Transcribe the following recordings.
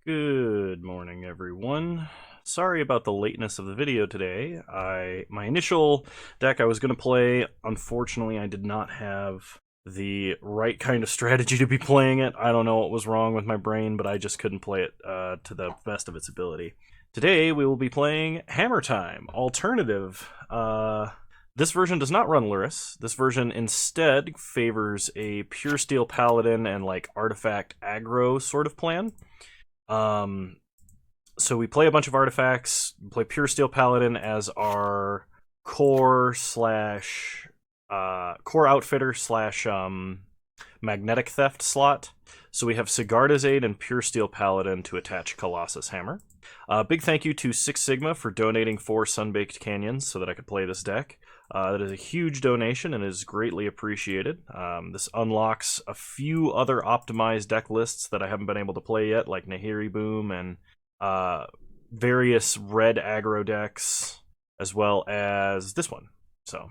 Good morning, everyone. Sorry about the lateness of the video today. My initial deck I was going to play, unfortunately, I did not have the right kind of strategy to be playing it. I don't know what was wrong with my brain, but I just couldn't play it to the best of its ability. Today, we will be playing Hammertime, alternative. This version does not run Luris. This version instead favors a pure steel paladin and like artifact aggro sort of plan. So we play a bunch of artifacts, play Pure Steel Paladin as our core outfitter slash magnetic theft slot. So we have Sigarda's Aid and Pure Steel Paladin to attach Colossus Hammer. Big thank you to Six Sigma for donating 4 sunbaked canyons so that I could play this deck. That is a huge donation and is greatly appreciated. This unlocks a few other optimized deck lists that I haven't been able to play yet, like Nahiri Boom and various red aggro decks, as well as this one. So,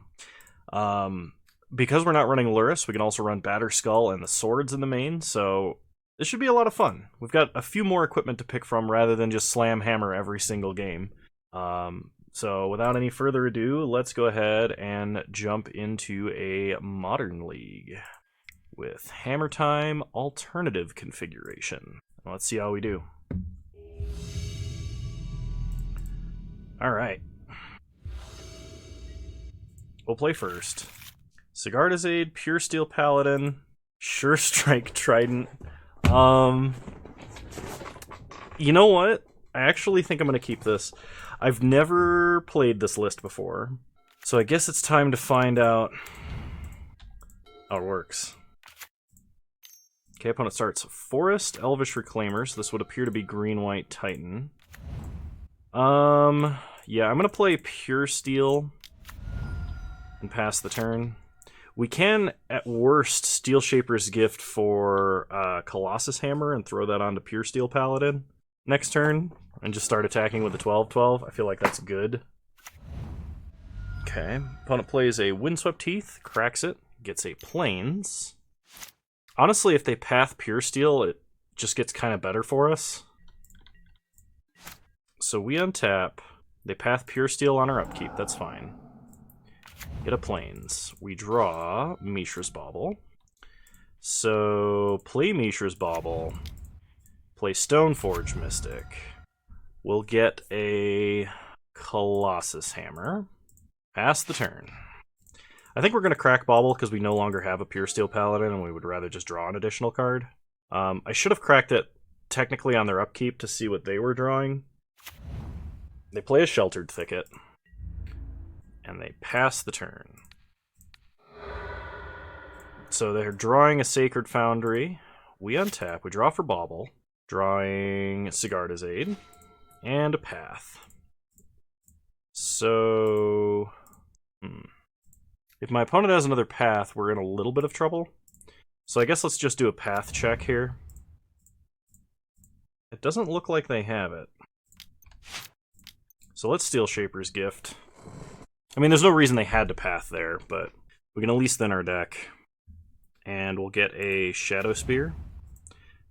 because we're not running Luris, we can also run Batterskull and the swords in the main, so this should be a lot of fun. We've got a few more equipment to pick from rather than just slam hammer every single game. So without any further ado, let's go ahead and jump into a Modern League with Hammertime alternative configuration. Let's see how we do. Alright. We'll play first. Sigarda's Aid, Pure Steel Paladin, Sure Strike Trident. You know what? I actually think I'm going to keep this. I've never played this list before, so I guess it's time to find out how it works. Okay, opponent starts Forest, Elvish Reclaimers. This would appear to be Green-White Titan. Yeah, I'm going to play Pure Steel and pass the turn. We can, at worst, Steel Shaper's Gift for Colossus Hammer and throw that onto Pure Steel Paladin next turn, and just start attacking with the 12-12. I feel like that's good. Okay, opponent plays a Windswept Heath, cracks it, gets a Plains. Honestly, if they path Pure Steel, it just gets kind of better for us. So we untap, they path Pure Steel on our upkeep, that's fine. Get a Plains. We draw Mishra's Bauble. So play Mishra's Bauble. Play Stoneforge Mystic. We'll get a Colossus Hammer. Pass the turn. I think we're going to crack Bauble because we no longer have a Pure Steel Paladin and we would rather just draw an additional card. I should have cracked it technically on their upkeep to see what they were drawing. They play a Sheltered Thicket. And they pass the turn. So they're drawing a Sacred Foundry. We untap. We draw for Bauble. Drawing Sigarda's Aid. And a path. So... If my opponent has another path, we're in a little bit of trouble. So I guess let's just do a path check here. It doesn't look like they have it. So let's Steel Shaper's Gift. I mean, there's no reason they had to path there, but we can at least thin our deck. And we'll get a Shadow Spear.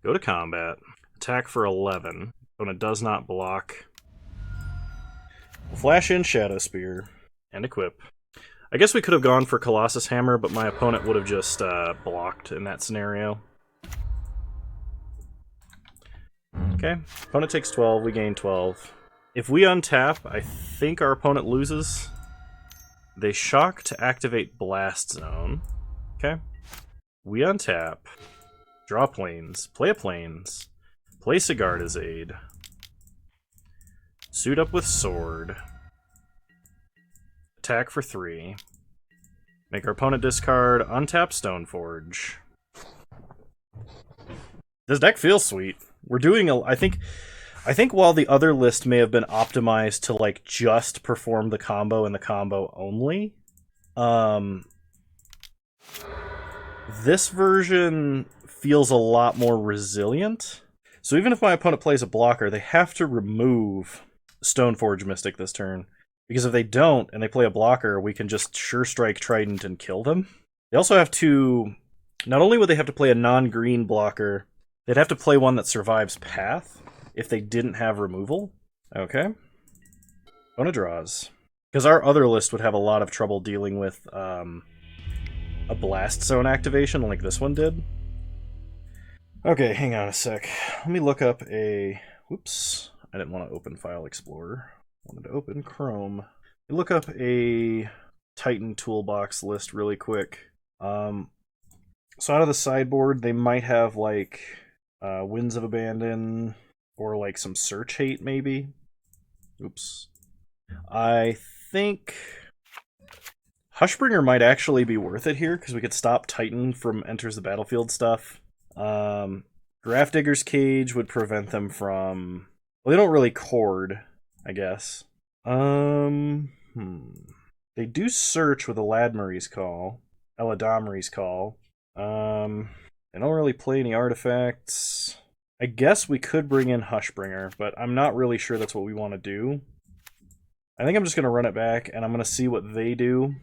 Go to combat. Attack for 11. Opponent does not block. We'll flash in Shadow Spear. And equip. I guess we could have gone for Colossus Hammer, but my opponent would have just blocked in that scenario. Okay. Opponent takes 12. We gain 12. If we untap, I think our opponent loses. They shock to activate Blast Zone. Okay. We untap. Draw Plains. Play a Plains. Play Sigarda's Aid. Suit up with Sword. Attack for 3. Make our opponent discard. Untap Stoneforge. This deck feels sweet. We're doing I think while the other list may have been optimized to like just perform the combo and the combo only, this version feels a lot more resilient. So even if my opponent plays a blocker, they have to remove Stoneforge Mystic this turn. Because if they don't, and they play a blocker, we can just Sure Strike Trident and kill them. They also have to... Not only would they have to play a non-green blocker, they'd have to play one that survives Path. if they didn't have removal. Okay. Opponent draws. Because our other list would have a lot of trouble dealing with a blast zone activation like this one did. Okay, hang on a sec. Let me look up a... Whoops. I didn't want to open File Explorer. I wanted to open Chrome. Look up a Titan toolbox list really quick. So out of the sideboard, they might have like Winds of Abandon or like some Search Hate maybe. Oops. I think Hushbringer might actually be worth it here because we could stop Titan from Enters the Battlefield stuff. Gravedigger's Cage would prevent them from... Well, they don't really cord, I guess. They do search with Eladamri's Call. Eladamri's Call. They don't really play any artifacts. I guess we could bring in Hushbringer, but I'm not really sure that's what we want to do. I think I'm just going to run it back, and I'm going to see what they do.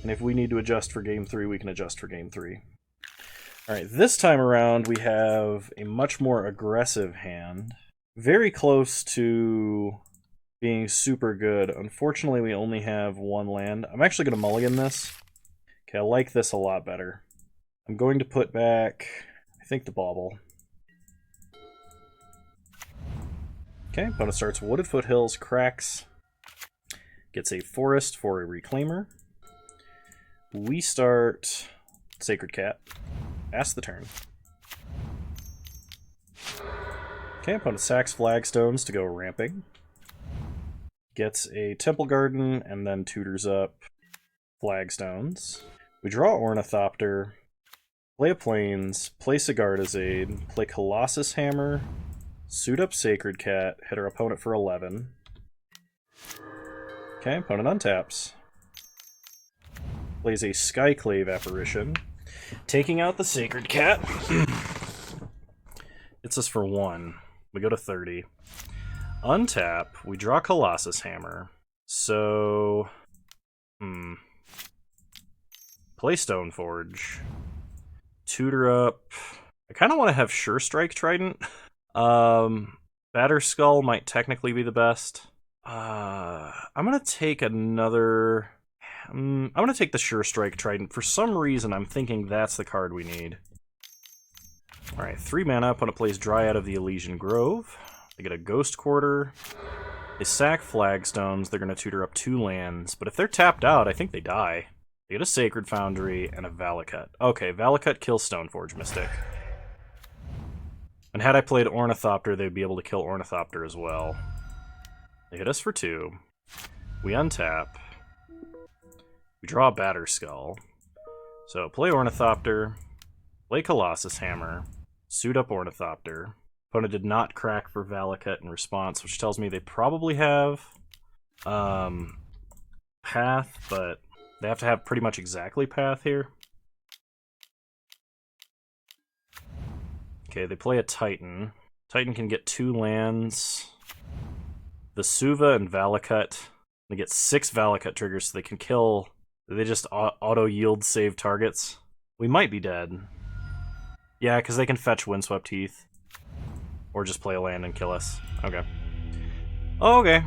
And if we need to adjust for Game 3, we can adjust for Game 3. Alright, this time around we have a much more aggressive hand. Very close to being super good. Unfortunately, we only have one land. I'm actually going to mulligan this. Okay, I like this a lot better. I'm going to put back, I think, the Bauble. Okay, opponent starts Wooded Foothills, cracks. Gets a Forest for a Reclaimer. We start Sacred Cat. Pass the turn. Okay, opponent sacks Flagstones to go ramping. Gets a Temple Garden and then tutors up Flagstones. We draw Ornithopter, play a Plains, play Sigarda's Aid, play Colossus Hammer, suit up Sacred Cat, hit our opponent for 11. Okay, opponent untaps. Plays a Skyclave Apparition, taking out the Sacred Cat. It's us for 1. We go to 30. Untap, we draw Colossus Hammer. So... Play Stoneforge. Tutor up. I kind of want to have Sure Strike Trident. Batter Skull might technically be the best. I'm going to take another... I'm going to take the Sure Strike Trident. For some reason, I'm thinking that's the card we need. Alright, 3 mana. Opponent plays Dryad of the Elysian Grove. They get a Ghost Quarter. They sack Flagstones. They're going to tutor up 2 lands. But if they're tapped out, I think they die. They get a Sacred Foundry and a Valakut. Okay, Valakut kills Stoneforge Mystic. And had I played Ornithopter, they'd be able to kill Ornithopter as well. They hit us for 2. We untap. We draw a Batter Skull. So play Ornithopter, play Colossus Hammer, suit up Ornithopter. Opponent did not crack for Valakut in response, which tells me they probably have Path, but they have to have pretty much exactly Path here. Okay, they play a Titan. Titan can get 2 lands. Vesuva and Valakut. They get 6 Valakut triggers, so they can kill... They just auto-yield save targets. We might be dead. Yeah, because they can fetch Windswept Heath. Or just play a land and kill us. Okay. Okay.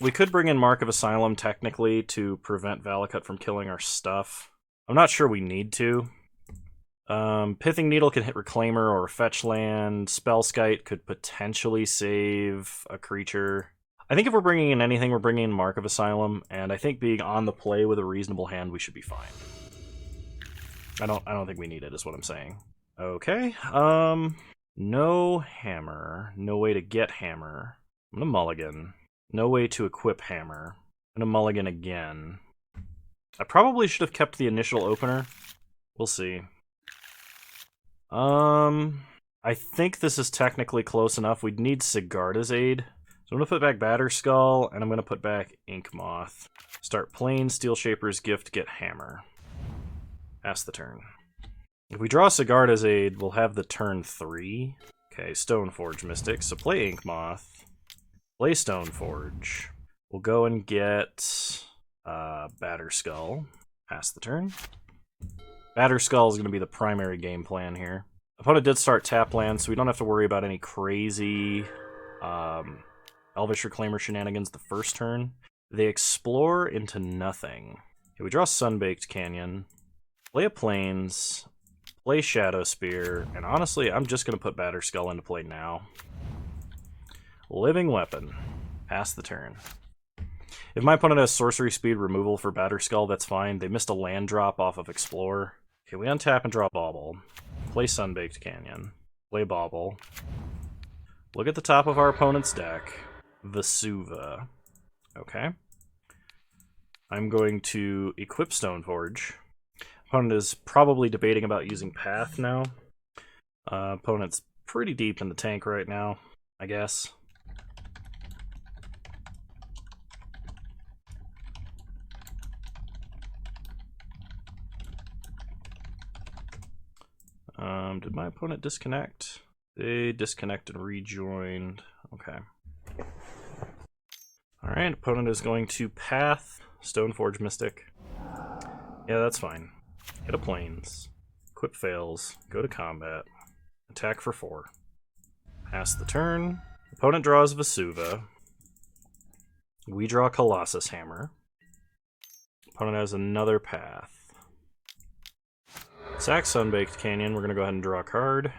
We could bring in Mark of Asylum, technically, to prevent Valakut from killing our stuff. I'm not sure we need to. Pithing Needle can hit Reclaimer or fetch land. Spellskite could potentially save a creature. I think if we're bringing in anything, we're bringing in Mark of Asylum, and I think being on the play with a reasonable hand, we should be fine. I don't think we need it, is what I'm saying. Okay, no Hammer. No way to get Hammer. I'm gonna mulligan. No way to equip Hammer. I'm gonna mulligan again. I probably should have kept the initial opener. We'll see. I think this is technically close enough. We'd need Sigarda's Aid. So I'm going to put back Batter Skull, and I'm going to put back Ink Moth. Start playing Steel Shaper's Gift, get Hammer. Pass the turn. If we draw Sigarda's Aid, we'll have the turn 3. Okay, Stoneforge Mystic. So play Ink Moth. Play Stoneforge. We'll go and get Batter Skull. Pass the turn. Batter Skull is going to be the primary game plan here. Opponent did start tap land, so we don't have to worry about any crazy Elvish Reclaimer shenanigans the first turn. They explore into nothing. Okay, we draw Sunbaked Canyon, play a Plains, play Shadow Spear, and honestly, I'm just going to put Batterskull into play now. Living Weapon. Pass the turn. If my opponent has Sorcery Speed removal for Batterskull, that's fine. They missed a land drop off of Explore. Okay, we untap and draw Bauble. Play Sunbaked Canyon. Play Bauble. Look at the top of our opponent's deck. Vesuva. Okay. I'm going to equip Stoneforge. Opponent is probably debating about using Path now. Opponent's pretty deep in the tank right now, I guess. Did my opponent disconnect? They disconnected and rejoined. Okay. Alright, opponent is going to Path Stoneforge Mystic. Yeah, that's fine. Hit a Plains. Equip fails. Go to combat. Attack for 4. Pass the turn. Opponent draws Vesuva. We draw Colossus Hammer. Opponent has another Path. Sack Sunbaked Canyon, we're going to go ahead and draw a card.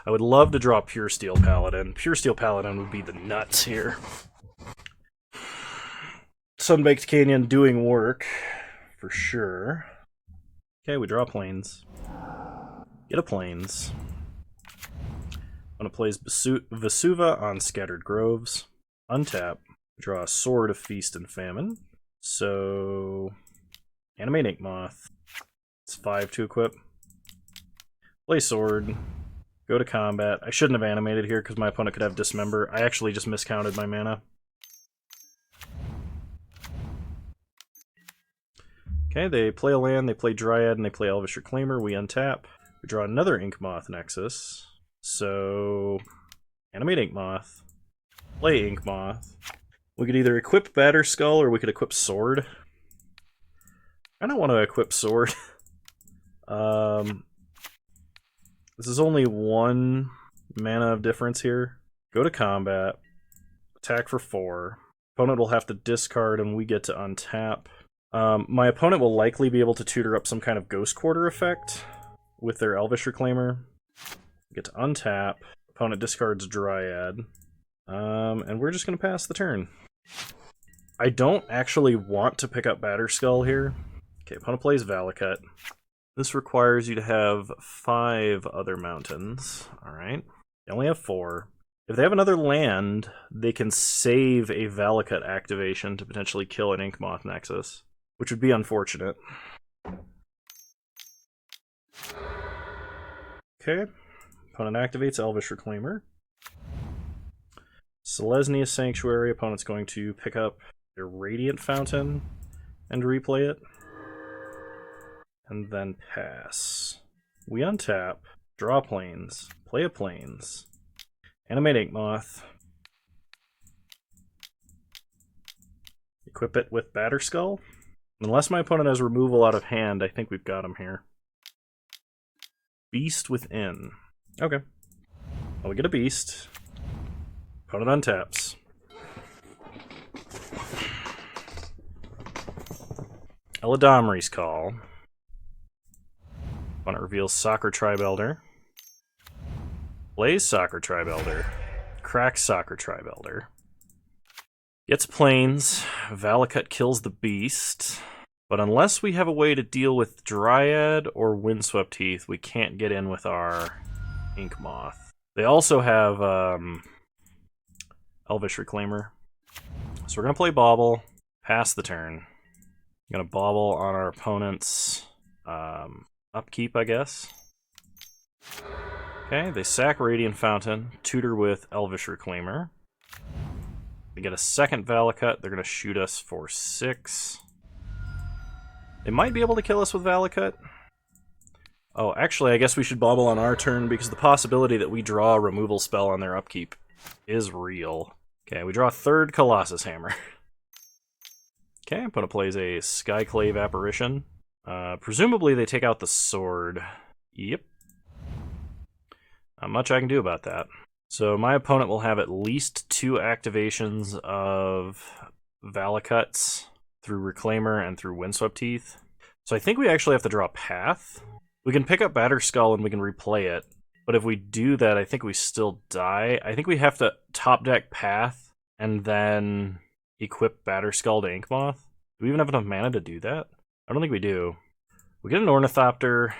I would love to draw Pure Steel Paladin. Pure Steel Paladin would be the nuts here. Sunbaked Canyon doing work, for sure. Okay, we draw Plains. Get a Plains. I'm going to place Vesuva on Scattered Groves. Untap. Draw a Sword of Feast and Famine. So, animate Ink Moth. It's 5 to equip. Play Sword. Go to combat. I shouldn't have animated here because my opponent could have Dismember. I actually just miscounted my mana. Okay, they play a land, they play Dryad, and they play Elvish Reclaimer. We untap. We draw another Ink Moth Nexus. So, animate Ink Moth. Play Ink Moth. We could either equip Batterskull or we could equip Sword. I don't want to equip Sword. This is only 1 mana of difference here. Go to combat. Attack for 4. Opponent will have to discard and we get to untap. My opponent will likely be able to tutor up some kind of Ghost Quarter effect with their Elvish Reclaimer. Get to untap. Opponent discards Dryad. And we're just going to pass the turn. I don't actually want to pick up Batterskull here. Okay, opponent plays Valakut. This requires you to have 5 other mountains. Alright. They only have 4. If they have another land, they can save a Valakut activation to potentially kill an Ink Moth Nexus, which would be unfortunate. Okay. Opponent activates Elvish Reclaimer. Selesnya Sanctuary. Opponent's going to pick up their Radiant Fountain and replay it. And then pass. We untap, draw Plains, play a Plains, animate Ink Moth, equip it with Batterskull. Unless my opponent has removal out of hand, I think we've got him here. Beast Within. Okay. Well, we get a Beast. Opponent untaps. Eladamri's Call. Opponent reveals Soccer Tribe Elder. Plays Soccer Tribe Elder. Cracks Soccer Tribe Elder. Gets Plains. Valakut kills the Beast. But unless we have a way to deal with Dryad or Windswept Heath, we can't get in with our Ink Moth. They also have Elvish Reclaimer. So we're going to play Bauble. Pass the turn. I'm going to Bauble on our opponent's upkeep, I guess. Okay, they sack Radiant Fountain, tutor with Elvish Reclaimer. We get a second Valakut. They're going to shoot us for 6. They might be able to kill us with Valakut. Oh, actually, I guess we should Bauble on our turn because the possibility that we draw a removal spell on their upkeep is real. Okay, we draw a third Colossus Hammer. Okay, opponent plays a Skyclave Apparition. Presumably they take out the sword. Yep. Not much I can do about that. So my opponent will have at least 2 activations of Valakuts through Reclaimer and through Windswept Teeth. So I think we actually have to draw Path. We can pick up Batterskull and we can replay it. But if we do that, I think we still die. I think we have to top deck Path and then equip Batterskull to Inkmoth. Do we even have enough mana to do that? I don't think we do. We get an Ornithopter,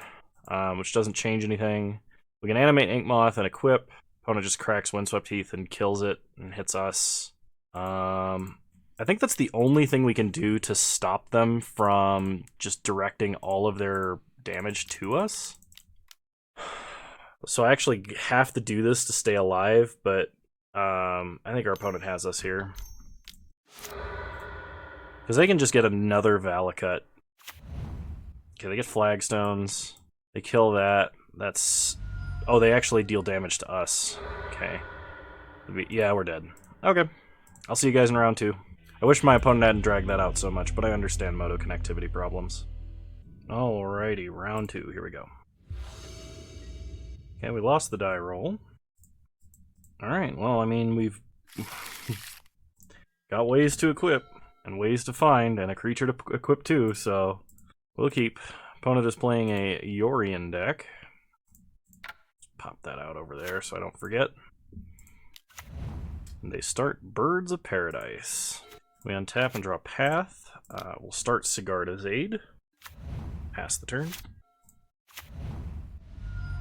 which doesn't change anything. We can animate Inkmoth and equip. Opponent just cracks Windswept Teeth and kills it and hits us. I think that's the only thing we can do to stop them from just directing all of their damage to us. So I actually have to do this to stay alive, but I think our opponent has us here. Because they can just get another Valakut. Okay, they get Flagstones. They kill that. That's... Oh, they actually deal damage to us. Okay. Yeah, we're dead. Okay. I'll see you guys in round 2. I wish my opponent hadn't dragged that out so much, but I understand moto connectivity problems. Alrighty, round 2. Here we go. Okay, we lost the die roll. Alright, well, I mean, we've got ways to equip, and ways to find, and a creature to equip too, so we'll keep. Opponent is playing a Yorion deck. Pop that out over there so I don't forget. And they start Birds of Paradise. We untap and draw Path. We'll start Sigarda's Aid. Pass the turn.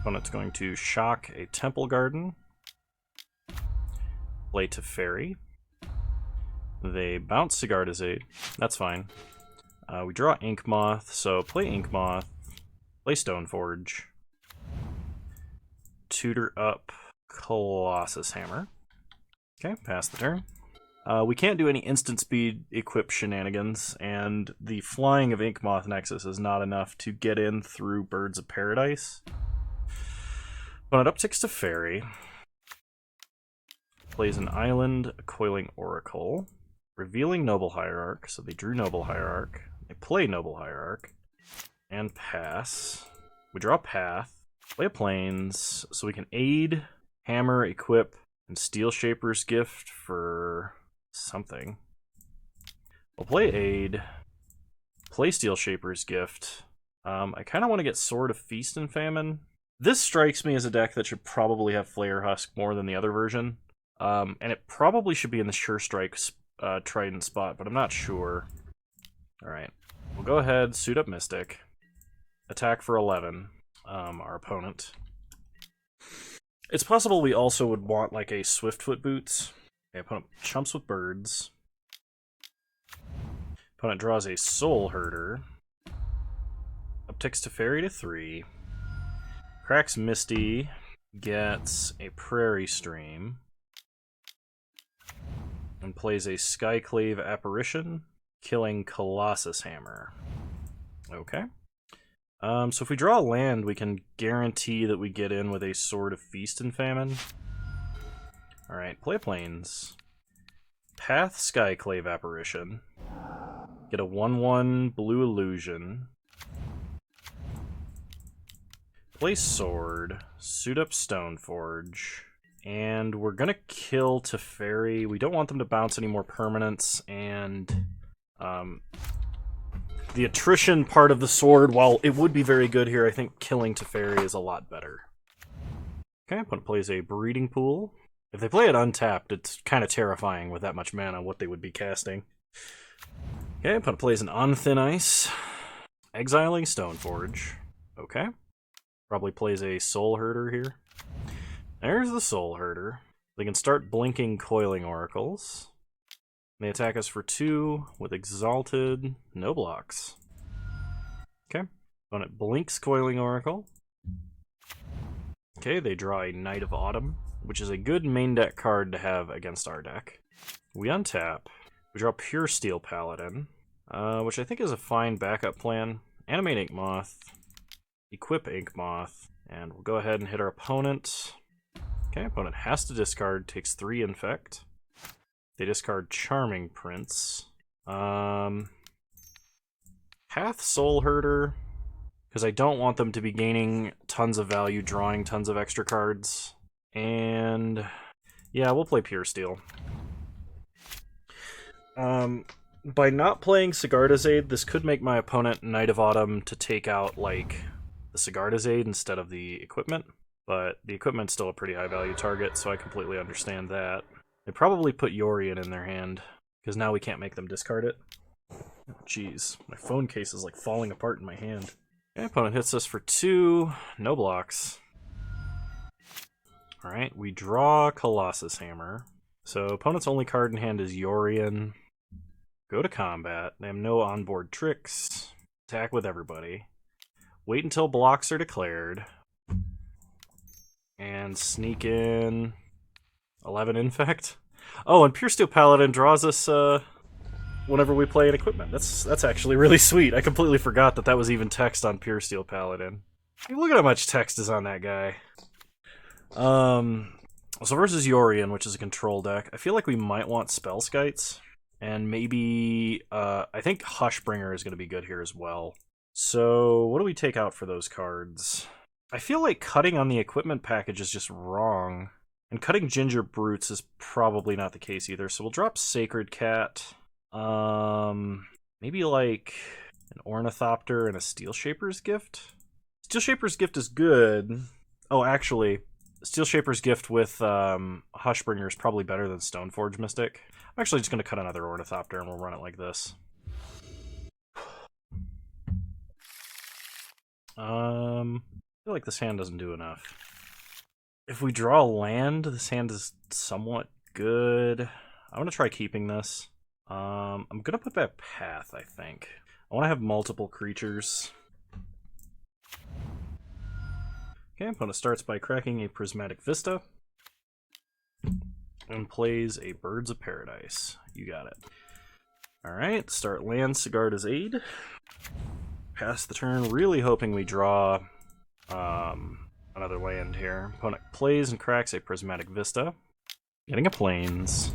Opponent's going to shock a Temple Garden. Play Teferi. They bounce Sigarda's Aid. That's fine. We draw Inkmoth, so play Inkmoth. Play Stoneforge. Tutor up Colossus Hammer. Okay, pass the turn. We can't do any instant speed equip shenanigans, and the flying of Inkmoth Nexus is not enough to get in through Birds of Paradise. Opponent upticks to Fairy. Plays an island, a Coiling Oracle. Revealing Noble Hierarch, so they drew Noble Hierarch. They play Noble Hierarch. And pass. We draw Path. Play a Plains, so we can aid, hammer, equip, and Steel Shaper's Gift for something. We'll play aid, play Steel Shaper's Gift. I kind of want to get Sword of Feast and Famine. This strikes me as a deck that should probably have Flayer Husk more than the other version. And it probably should be in the Sure Strike Trident spot, but I'm not sure. Alright, we'll go ahead, suit up Mystic. Attack for 11. Our opponent. It's possible we also would want like a Swiftfoot Boots. Okay, opponent chumps with birds. Opponent draws a Soul Herder. Upticks Teferi to 3. Cracks Misty. Gets a Prairie Stream. And plays a Skyclave Apparition, killing Colossus Hammer. Okay. So if we draw a land, we can guarantee that we get in with a Sword of Feast and Famine. Alright, play Plains. Path Skyclave Apparition. Get a 1/1 Blue Illusion. Play Sword. Suit up Stoneforge. And we're gonna kill Teferi. We don't want them to bounce any more permanents, and the attrition part of the sword, while it would be very good here, I think killing Teferi is a lot better. Okay, opponent plays a Breeding Pool. If they play it untapped, it's kind of terrifying with that much mana, what they would be casting. Okay, opponent plays an On Thin Ice. Exiling Stoneforge. Okay. Probably plays a Soul Herder here. There's the Soul Herder. They can start blinking Coiling Oracles. They attack us for 2 with Exalted, no blocks. Okay. Opponent blinks Coiling Oracle. Okay, they draw a Knight of Autumn, which is a good main deck card to have against our deck. We untap. We draw Pure Steel Paladin, which I think is a fine backup plan. Animate Inkmoth. Equip Inkmoth. And we'll go ahead and hit our opponent. Okay, opponent has to discard, takes 3 Infect. They discard Charming Prince. Path Soul Herder. because I don't want them to be gaining tons of value, drawing tons of extra cards. And yeah, we'll play Pure Steel. By not playing Sigard's this could make my opponent Knight of Autumn to take out, like, the Sigard's instead of the equipment. But the equipment's still a pretty high value target, so I completely understand that. They probably put Yorion in their hand, because now we can't make them discard it. Jeez, my phone case is like falling apart in my hand. Okay, opponent hits us for 2, no blocks. Alright, we draw Colossus Hammer. So opponent's only card in hand is Yorion. Go to combat. They have no onboard tricks. Attack with everybody. Wait until blocks are declared. And sneak in 11 Infect. Oh, and Pure Steel Paladin draws us whenever we play an equipment. That's actually really sweet. I completely forgot that was even text on Pure Steel Paladin. Hey, look at how much text is on that guy. So versus Yorion, which is a control deck, I feel like we might want Spell Skites. And maybe, I think Hushbringer is going to be good here as well. So, what do we take out for those cards? I feel like cutting on the equipment package is just wrong. And cutting Ginger Brutes is probably not the case either. So we'll drop Sacred Cat. Maybe like an Ornithopter and a Steel Shaper's Gift? Steel Shaper's Gift is good. Oh, actually, Steel Shaper's Gift with Hushbringer is probably better than Stoneforge Mystic. I'm actually just going to cut another Ornithopter and we'll run it like this. I feel like this hand doesn't do enough. If we draw land, this hand is somewhat good. I'm going to try keeping this. I'm going to put back Path, I think. I want to have multiple creatures. Okay, opponent starts by cracking a Prismatic Vista. And plays a Birds of Paradise. You got it. Alright, start land Sigard's Aid. Pass the turn, really hoping we draw another land here. Opponent plays and cracks a Prismatic Vista. Getting a Plains.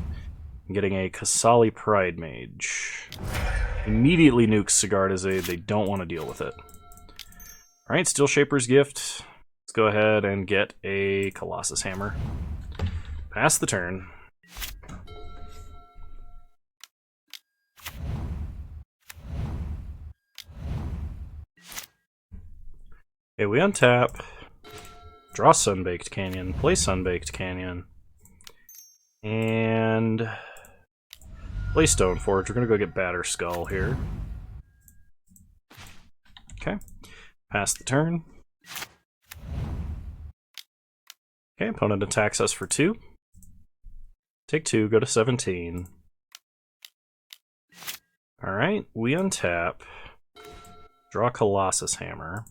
Getting a Kasali Pride Mage. Immediately nukes Sigard's Aid, they don't want to deal with it. Alright, Steel Shaper's Gift. Let's go ahead and get a Colossus Hammer. Pass the turn. Okay, we untap. Draw Sunbaked Canyon. Play Sunbaked Canyon. And play Stoneforge. We're going to go get Batter Skull here. Okay. Pass the turn. Okay, opponent attacks us for 2. Take 2, go to 17. Alright, we untap. Draw Colossus Hammer.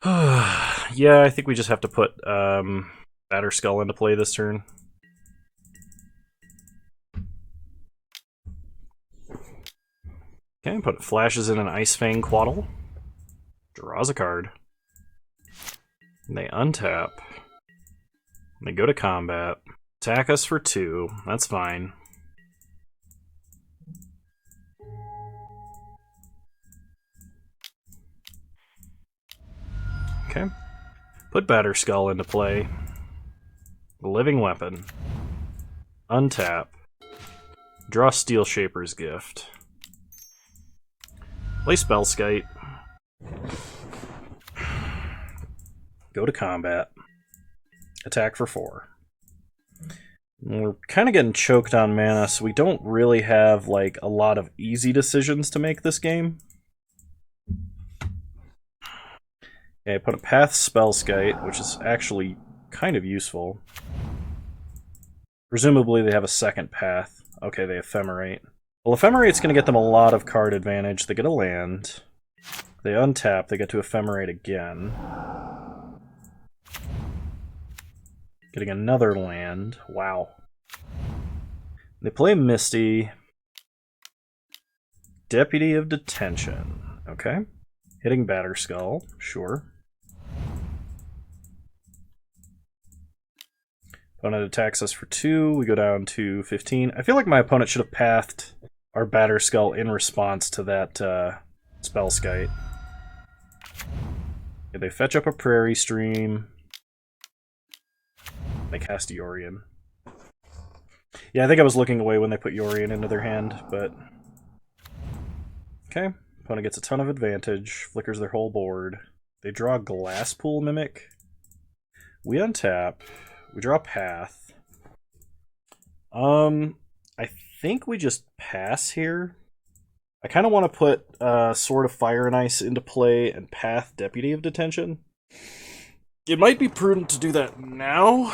Yeah, I think we just have to put Batter Skull into play this turn. Okay, opponent flashes in an Ice Fang Quaddle. Draws a card. And they untap. And they go to combat. Attack us for 2. That's fine. Okay. Put Batter Skull into play. Living Weapon. Untap. Draw Steel Shaper's Gift. Play Spellskite. Go to combat. Attack for 4. We're kind of getting choked on mana, so we don't really have like a lot of easy decisions to make this game. Okay, put a Path Spellskite, which is actually kind of useful. Presumably they have a second path. Okay, they Ephemerate. Well, Ephemerate's going to get them a lot of card advantage. They get a land. They untap, they get to Ephemerate again. Getting another land. Wow. They play Misty. Deputy of Detention. Okay. Hitting Batter Skull. Sure. Opponent attacks us for 2. We go down to 15. I feel like my opponent should have pathed our Batter Skull in response to that Spellskite. Okay, they fetch up a Prairie Stream. They cast Yorion. Yeah, I think I was looking away when they put Yorion into their hand, but... Okay, opponent gets a ton of advantage, flickers their whole board. They draw Glasspool Mimic. We untap. We draw Path. I think we just pass here. I kind of want to put Sword of Fire and Ice into play and Path Deputy of Detention. It might be prudent to do that now,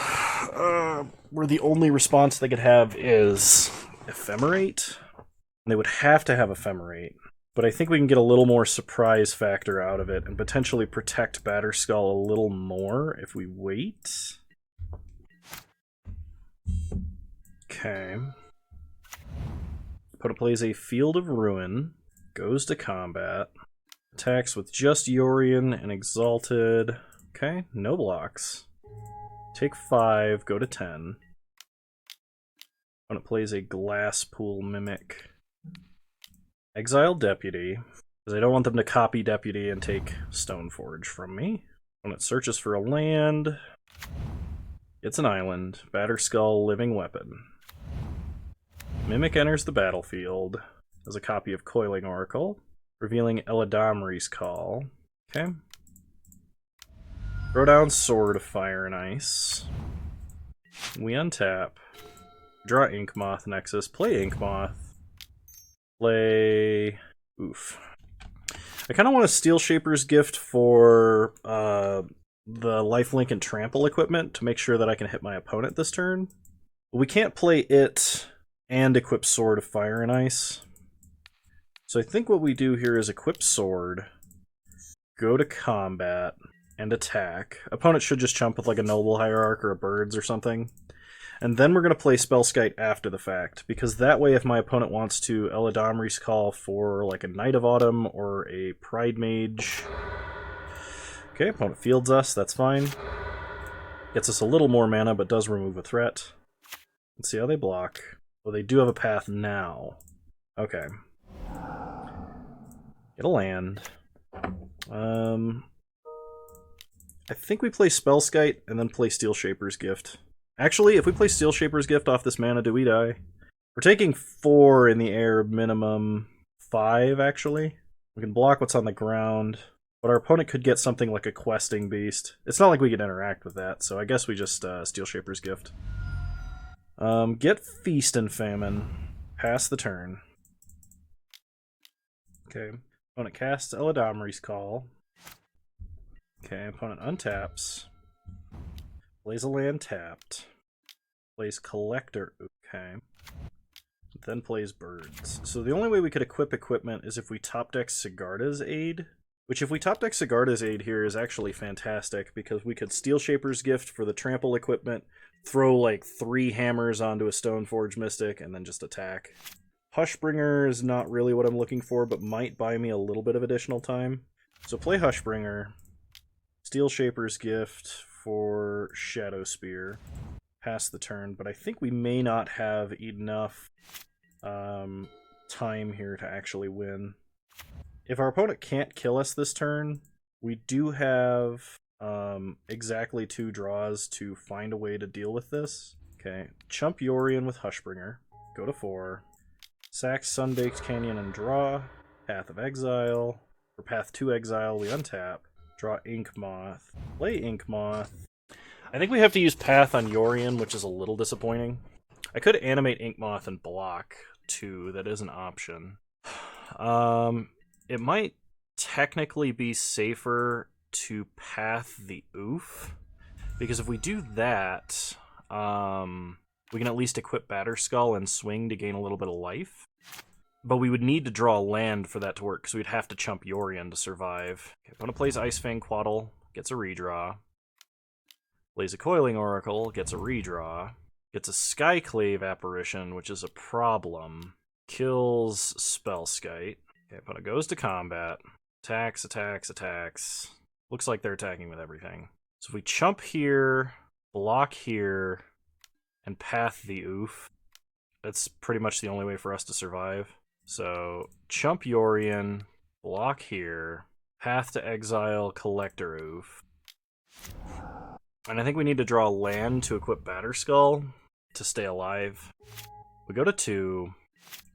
where the only response they could have is Ephemerate. They would have to have Ephemerate, but I think we can get a little more surprise factor out of it and potentially protect Batterskull a little more if we wait. Okay. Opponent plays a Field of Ruin, goes to combat, attacks with just Yorion and Exalted. Okay, no blocks. Take 5, go to 10. Opponent plays a Glasspool Mimic. Exile Deputy, because I don't want them to copy Deputy and take Stoneforge from me. Opponent searches for a land. It's an island. Batterskull, Living Weapon. Mimic enters the battlefield as a copy of Coiling Oracle, revealing Eladamri's Call. Okay. Throw down Sword of Fire and Ice. We untap. Draw Inkmoth Nexus. Play Inkmoth. Play... Oof. I kind of want a Steel Shaper's Gift for the Lifelink and Trample equipment to make sure that I can hit my opponent this turn. But we can't play it and equip Sword of Fire and Ice. So I think what we do here is equip Sword, go to combat, and attack. Opponent should just chump with like a Noble Hierarch or a Birds or something. And then we're going to play Spellskite after the fact, because that way if my opponent wants to Eladamri's Call for like a Knight of Autumn or a Pride Mage... Okay, opponent fields us, that's fine. Gets us a little more mana, but does remove a threat. Let's see how they block. Well, they do have a path now. Okay. Get a land. I think we play Spellskite and then play Steel Shaper's Gift. Actually, if we play Steel Shaper's Gift off this mana, do we die? We're taking 4 in the air, minimum 5, actually. We can block what's on the ground, but our opponent could get something like a Questing Beast. It's not like we can interact with that, so I guess we just Steel Shaper's Gift. Get Feast and Famine. Pass the turn. Okay. Opponent casts Eladamri's Call. Okay, opponent untaps. Plays a land tapped. Plays Collector. Okay. Then plays Birds. So the only way we could equip equipment is if we top deck Sigarda's Aid. Which, if we top deck Sigarda's Aid here, is actually fantastic, because we could Steel Shaper's Gift for the trample equipment, throw like 3 hammers onto a Stoneforge Mystic, and then just attack. Hushbringer is not really what I'm looking for, but might buy me a little bit of additional time. So play Hushbringer. Steel Shaper's Gift for Shadow Spear. Pass the turn, but I think we may not have enough time here to actually win. If our opponent can't kill us this turn, we do have exactly 2 draws to find a way to deal with this. Okay, chump Yorion with Hushbringer. Go to 4. Sack Sunbaked Canyon and draw. Path of Exile. For Path to Exile, we untap. Draw Inkmoth. Play Inkmoth. I think we have to use Path on Yorion, which is a little disappointing. I could animate Inkmoth and block, too. That is an option. It might technically be safer to Path the Oof, because if we do that, we can at least equip Batterskull and swing to gain a little bit of life. But we would need to draw a land for that to work, because we'd have to chump Yorion to survive. Okay, opponent plays Icefang Quaddle, gets a redraw. Plays a Coiling Oracle, gets a redraw. Gets a Skyclave Apparition, which is a problem. Kills Spellskite. Okay, opponent goes to combat. Attacks, attacks, attacks. Looks like they're attacking with everything. So if we chump here, block here, and Path the Oof, that's pretty much the only way for us to survive. So chump Yorion, block here, Path to Exile, Collector Oof. And I think we need to draw land to equip Batterskull to stay alive. We go to 2,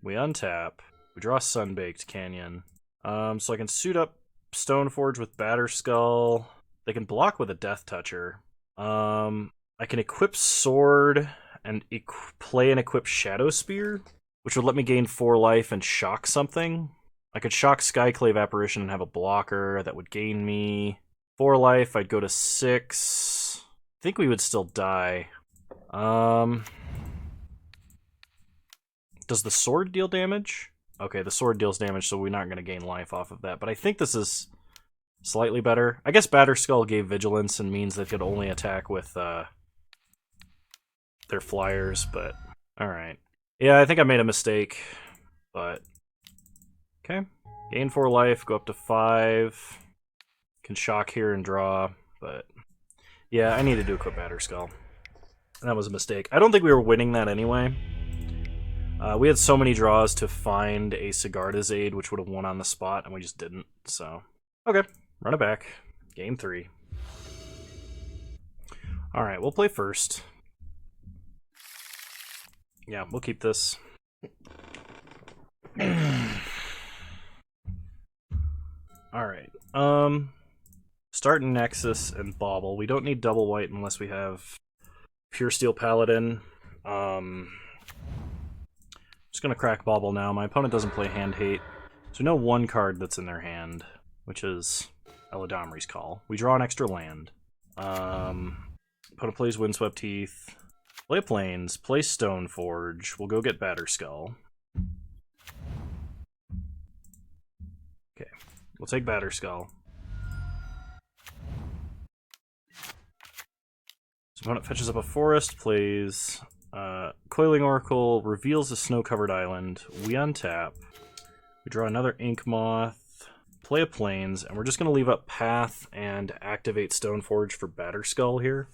we untap, we draw Sunbaked Canyon. So I can suit up Stoneforge with Batterskull. They can block with a Death Toucher. I can equip Sword and play and equip Shadow Spear, which would let me gain 4 life and shock something. I could shock Skyclave Apparition and have a blocker that would gain me 4 life. I'd go to 6. I think we would still die. Does the sword deal damage? Okay, the sword deals damage, so we're not going to gain life off of that. But I think this is slightly better. I guess Batterskull gave Vigilance and means they could only attack with their flyers, but alright. Yeah, I think I made a mistake, but okay. Gain 4 life, go up to 5. Can shock here and draw, but yeah, I needed to equip Batterskull. That was a mistake. I don't think we were winning that anyway. We had so many draws to find a Sigarda's Aid, which would have won on the spot, and we just didn't, so. Okay, run it back. Game 3. Alright, we'll play first. Yeah, we'll keep this. Alright, start Nexus and Bauble. We don't need double white unless we have Pure Steel Paladin. Just gonna crack Bauble now. My opponent doesn't play Hand Hate, so we know 1 card that's in their hand, which is Eladamri's Call. We draw an extra land. Opponent plays Windswept Teeth. Play Plains, play Stoneforge. We'll go get Batterskull. Okay, we'll take Batterskull. So opponent fetches up a forest, plays Coiling Oracle, reveals a snow-covered island. We untap. We draw another Ink Moth, play a Plains, and we're just going to leave up Path and activate Stoneforge for Batterskull here.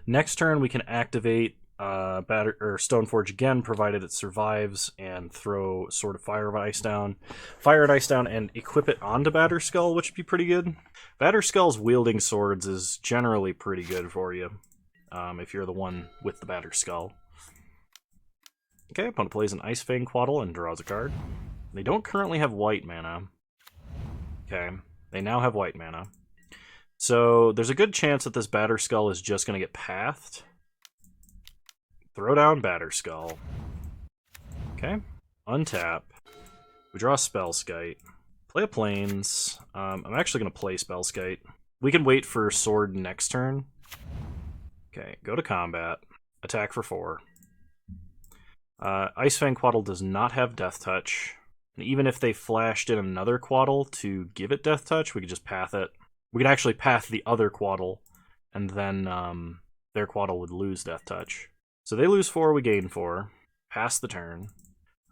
Next turn, we can activate Stoneforge again, provided it survives, and throw Sword of Fire and Ice down. Fire and Ice down and equip it onto Batterskull, which would be pretty good. Batterskull's wielding swords is generally pretty good for you, if you're the one with the Batterskull. Okay, opponent plays an Ice Fang Quaddle and draws a card. They don't currently have white mana. Okay, they now have white mana. So there's a good chance that this Batterskull is just going to get pathed. Throw down Batterskull. Okay, untap. We draw a Spellskite. Play a Plains. I'm actually going to play Spellskite. We can wait for Sword next turn. Okay, go to combat. Attack for 4. Ice Fang Quaddle does not have Death Touch. And even if they flashed in another Quaddle to give it Death Touch, we could just path it. We could actually path the other Quaddle, and then their Quaddle would lose Death Touch. So they lose 4, we gain 4. Pass the turn.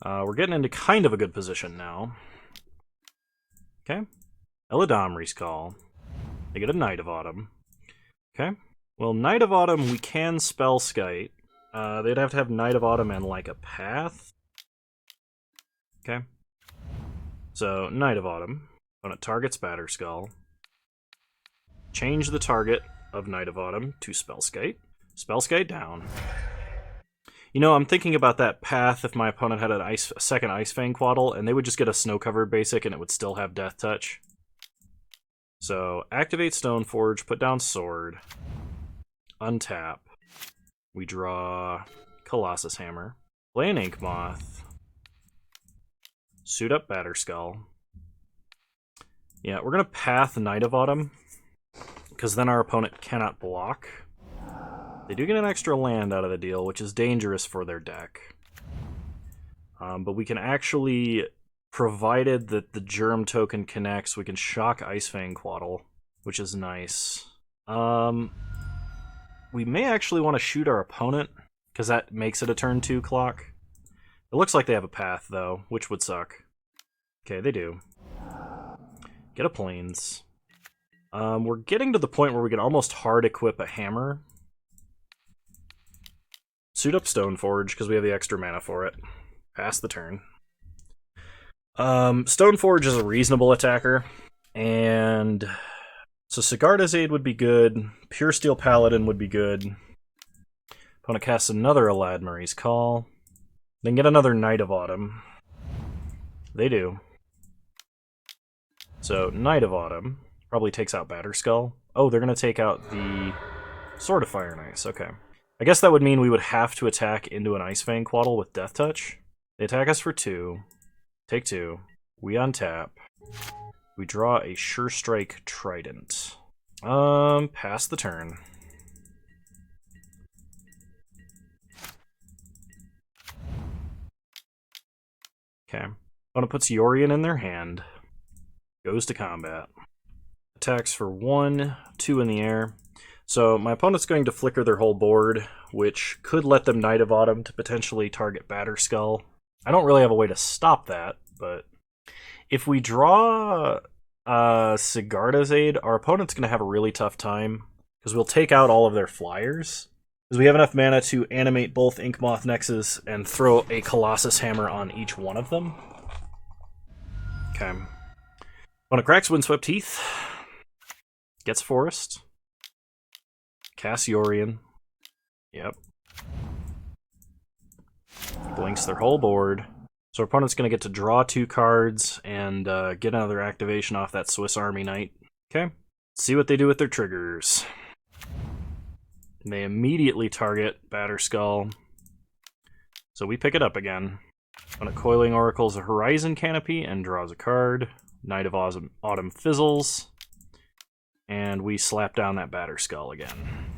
We're getting into kind of a good position now. Okay. Eladamri's Call. They get a Knight of Autumn. Okay. Well, Knight of Autumn, we can Spellskite. They'd have to have Knight of Autumn and, like, a path. Okay. So, Knight of Autumn. When it targets Batterskull. Change the target of Knight of Autumn to Spellskite. Spellskite down. You know, I'm thinking about that path if my opponent had a second Ice Fang Quaddle, and they would just get a snow-covered basic and it would still have Death Touch. So, activate Stoneforge, put down Sword, untap. We draw Colossus Hammer, play an Ink Moth, suit up Batterskull. Yeah, we're going to path Knight of Autumn, because then our opponent cannot block. They do get an extra land out of the deal, which is dangerous for their deck. But we can actually, provided that the Germ token connects, we can shock Ice Fang Quaddle, which is nice. We may actually want to shoot our opponent, because that makes it a turn 2 clock. It looks like they have a path, though, which would suck. Okay, they do. Get a Plains. We're getting to the point where we can almost hard equip a hammer. Suit up Stoneforge, because we have the extra mana for it. Pass the turn. Stoneforge is a reasonable attacker. And so Sigarda's Aid would be good. Pure Steel Paladin would be good. Opponent casts another Aladmari's Call. Then get another Knight of Autumn. They do. So Knight of Autumn probably takes out Batterskull. Oh, they're going to take out the Sword of Fire and Ice. Okay. I guess that would mean we would have to attack into an Ice Fang Quaddle with Death Touch. They attack us for 2. Take 2. We untap. We draw a Sure Strike Trident. Pass the turn. Okay. Opponent puts Yorion in their hand. Goes to combat. Attacks for 1, 2 in the air. So my opponent's going to flicker their whole board, which could let them Knight of Autumn to potentially target Batterskull. I don't really have a way to stop that, but if we draw Sigarda's Aid, our opponent's going to have a really tough time, because we'll take out all of their flyers. Because we have enough mana to animate both Inkmoth Nexus and throw a Colossus Hammer on each one of them. Okay. Opponent cracks Windswept Heath. Gets Forest. Casts Yorion. Yep. Blinks their whole board. So our opponent's going to get to draw 2 cards and get another activation off that Swiss Army Knight. Okay. Let's see what they do with their triggers. And they immediately target Batterskull. So we pick it up again. Opponent Coiling Oracles a Horizon Canopy and draws a card. Knight of Autumn fizzles. And we slap down that Batterskull again.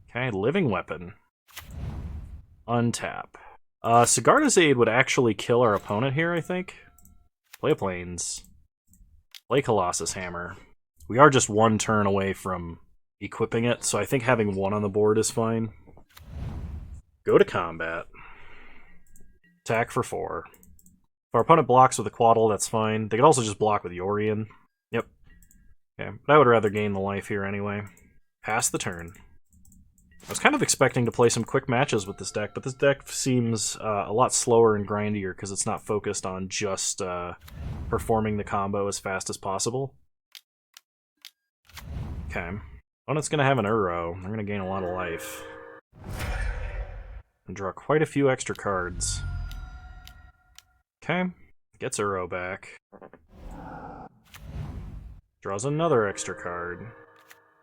Okay, Living Weapon. Untap. Sigarda's Aid would actually kill our opponent here, I think. Play Plains. Play Colossus Hammer. We are just 1 turn away from equipping it, so I think having 1 on the board is fine. Go to combat. Attack for 4. If our opponent blocks with a Quaddle, that's fine. They could also just block with Yorion. Yep. Okay, but I would rather gain the life here anyway. Pass the turn. I was kind of expecting to play some quick matches with this deck, but this deck seems a lot slower and grindier because it's not focused on just performing the combo as fast as possible. Okay. Opponent's going to have an Uro. They're going to gain a lot of life. And draw quite a few extra cards. Okay. Gets Uro back. Draws another extra card.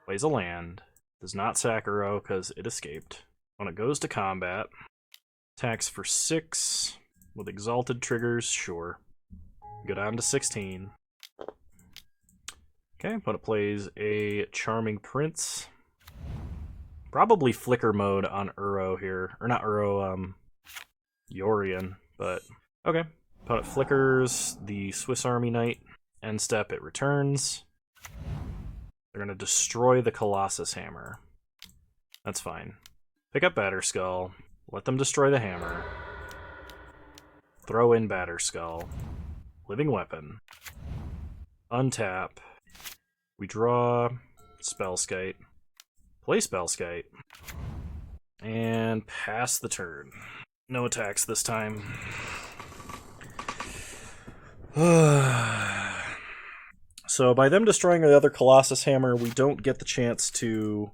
Plays a land. Does not sack Uro because it escaped. When it goes to combat, attacks for 6 with exalted triggers, sure. Go down to 16. Okay, opponent plays a Charming Prince. Probably flicker mode on Uro here. Or not Uro, Yorion, but okay. Opponent flickers the Swiss Army Knight. End step, it returns. They're going to destroy the Colossus Hammer. That's fine. Pick up Batterskull. Let them destroy the hammer. Throw in Batterskull. Living Weapon. Untap. We draw Spellskite. Play Spellskite. And pass the turn. No attacks this time. So by them destroying the other Colossus Hammer, we don't get the chance to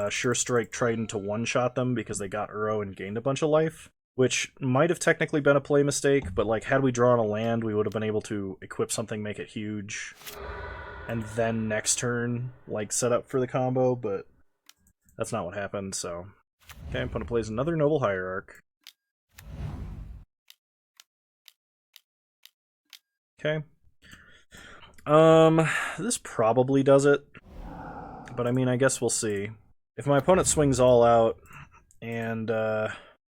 Sure Strike Trident to one-shot them because they got Uro and gained a bunch of life, which might have technically been a play mistake, but like had we drawn a land, we would have been able to equip something, make it huge, and then next turn, like, set up for the combo, but that's not what happened, so... Okay, opponent plays another Noble Hierarch. Okay. This probably does it, but I mean, I guess we'll see. If my opponent swings all out and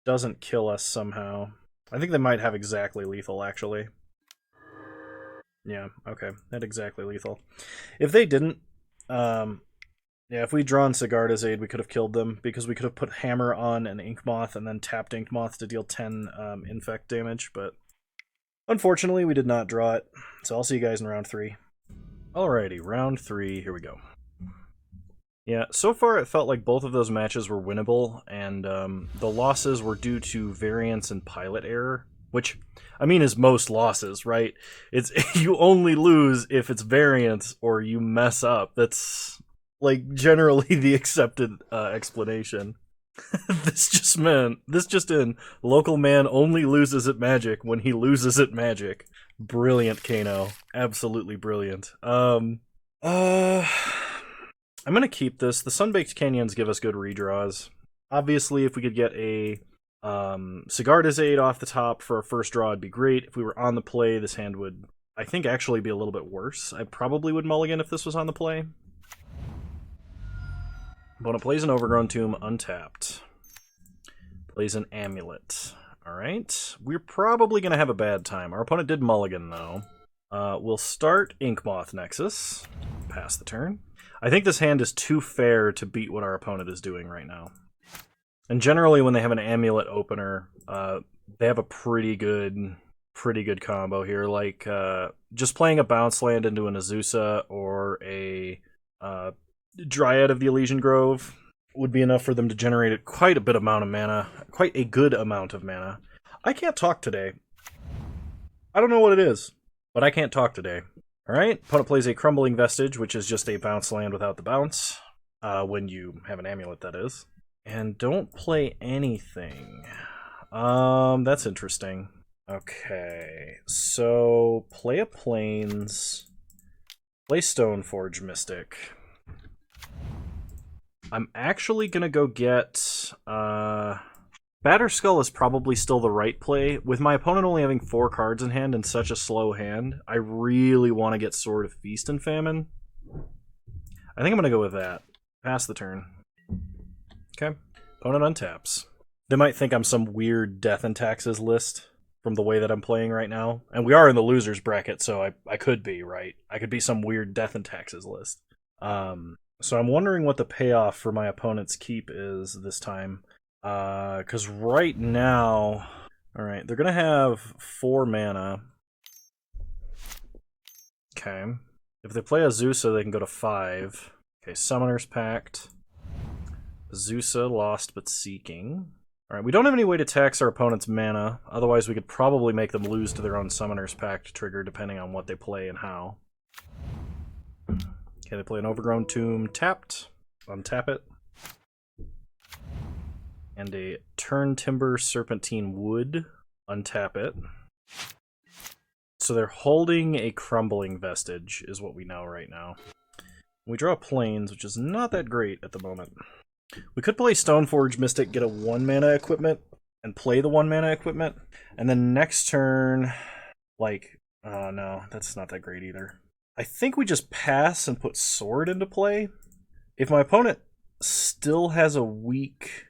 doesn't kill us somehow, I think they might have exactly lethal, actually. Yeah, okay, not exactly lethal. If they didn't, yeah, if we'd drawn Sigarda's Aid, we could have killed them, because we could have put Hammer on an Inkmoth and then tapped Inkmoth to deal 10 infect damage, but unfortunately, we did not draw it, so I'll see you guys in round 3. Alrighty, round 3, here we go. Yeah, so far it felt like both of those matches were winnable, and the losses were due to variance and pilot error. which, I mean, is most losses, right? It's you only lose if it's variance or you mess up. That's like generally the accepted explanation. This just in, local man only loses at Magic when he loses at Magic. Brilliant, Kano. Absolutely brilliant. I'm gonna keep this. The Sunbaked Canyons give us good redraws. Obviously, if we could get a Sigarda's Aid off the top for our first draw, it'd be great. If we were on the play, this hand would, I think, actually be a little bit worse. I probably would mulligan if this was on the play. Opponent plays an Overgrown Tomb untapped. Plays an Amulet. Alright. We're probably going to have a bad time. Our opponent did mulligan, though. We'll start Inkmoth Nexus. Pass the turn. I think this hand is too fair to beat what our opponent is doing right now. And generally, when they have an Amulet opener, they have a pretty good combo here. Like, just playing a bounce land into an Azusa or a Dryad of the Elysian Grove would be enough for them to generate quite a good amount of mana. I can't talk today. I don't know what it is, but I can't talk today. Alright, opponent plays a Crumbling Vestige, which is just a bounce land without the bounce. When you have an Amulet, that is. And don't play anything. That's interesting. Okay, so play a Plains, play Stoneforge Mystic. I'm actually gonna go get Batterskull is probably still the right play. With my opponent only having 4 cards in hand and such a slow hand, I really want to get Sword of Feast and Famine. I think I'm gonna go with that. Pass the turn. Okay. Opponent untaps. They might think I'm some weird Death and Taxes list from the way that I'm playing right now. And we are in the losers bracket, so I could be, right? I could be some weird Death and Taxes list. So I'm wondering what the payoff for my opponent's keep is this time. Because right now... Alright, they're going to have 4 mana. Okay. If they play Azusa, they can go to 5. Okay, Summoner's Pact. Azusa, Lost but Seeking. Alright, we don't have any way to tax our opponent's mana. Otherwise, we could probably make them lose to their own Summoner's Pact trigger, depending on what they play and how. Okay, they play an Overgrown Tomb tapped. Untap it. And a Turn Timber Serpentine Wood. Untap it. So they're holding a Crumbling Vestige, is what we know right now. We draw Plains, which is not that great at the moment. We could play Stoneforge Mystic, get a 1-mana equipment, and play the 1-mana equipment. And then next turn, like, oh no, that's not that great either. I think we just pass and put Sword into play. If my opponent still has a weak...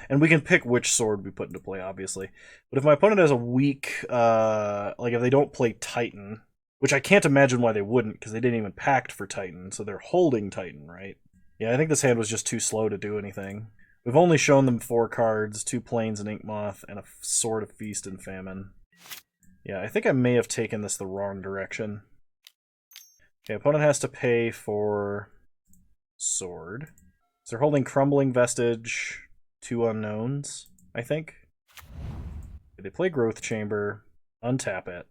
And we can pick which sword we put into play, obviously. But if my opponent has a weak... like, if they don't play Titan, which I can't imagine why they wouldn't, because they didn't even pact for Titan, so they're holding Titan, right? Yeah, I think this hand was just too slow to do anything. We've only shown them 4 cards, 2 Plains and Inkmoth, and a Sword of Feast and Famine. Yeah, I think I may have taken this the wrong direction. Okay, opponent has to pay for Sword. So they're holding Crumbling Vestige, 2 unknowns, I think. They play Growth Chamber, untap it.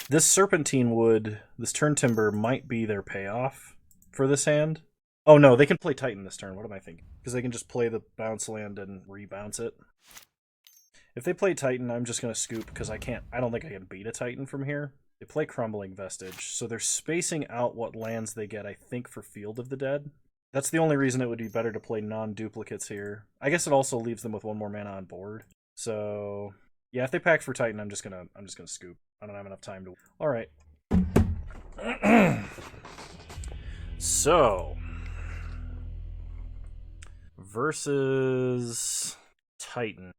This Serpentine Wood, this Turn Timber, might be their payoff for this hand. Oh no, they can play Titan this turn. What am I thinking? Because they can just play the bounce land and rebounce it. If they play Titan, I'm just going to scoop because I don't think I can beat a Titan from here. They play Crumbling Vestige, so they're spacing out what lands they get, I think, for Field of the Dead. That's the only reason it would be better to play non-duplicates here. I guess it also leaves them with 1 more mana on board. So yeah, if they pack for Titan, I'm just gonna scoop. I don't have enough time to. All right. So versus Titan.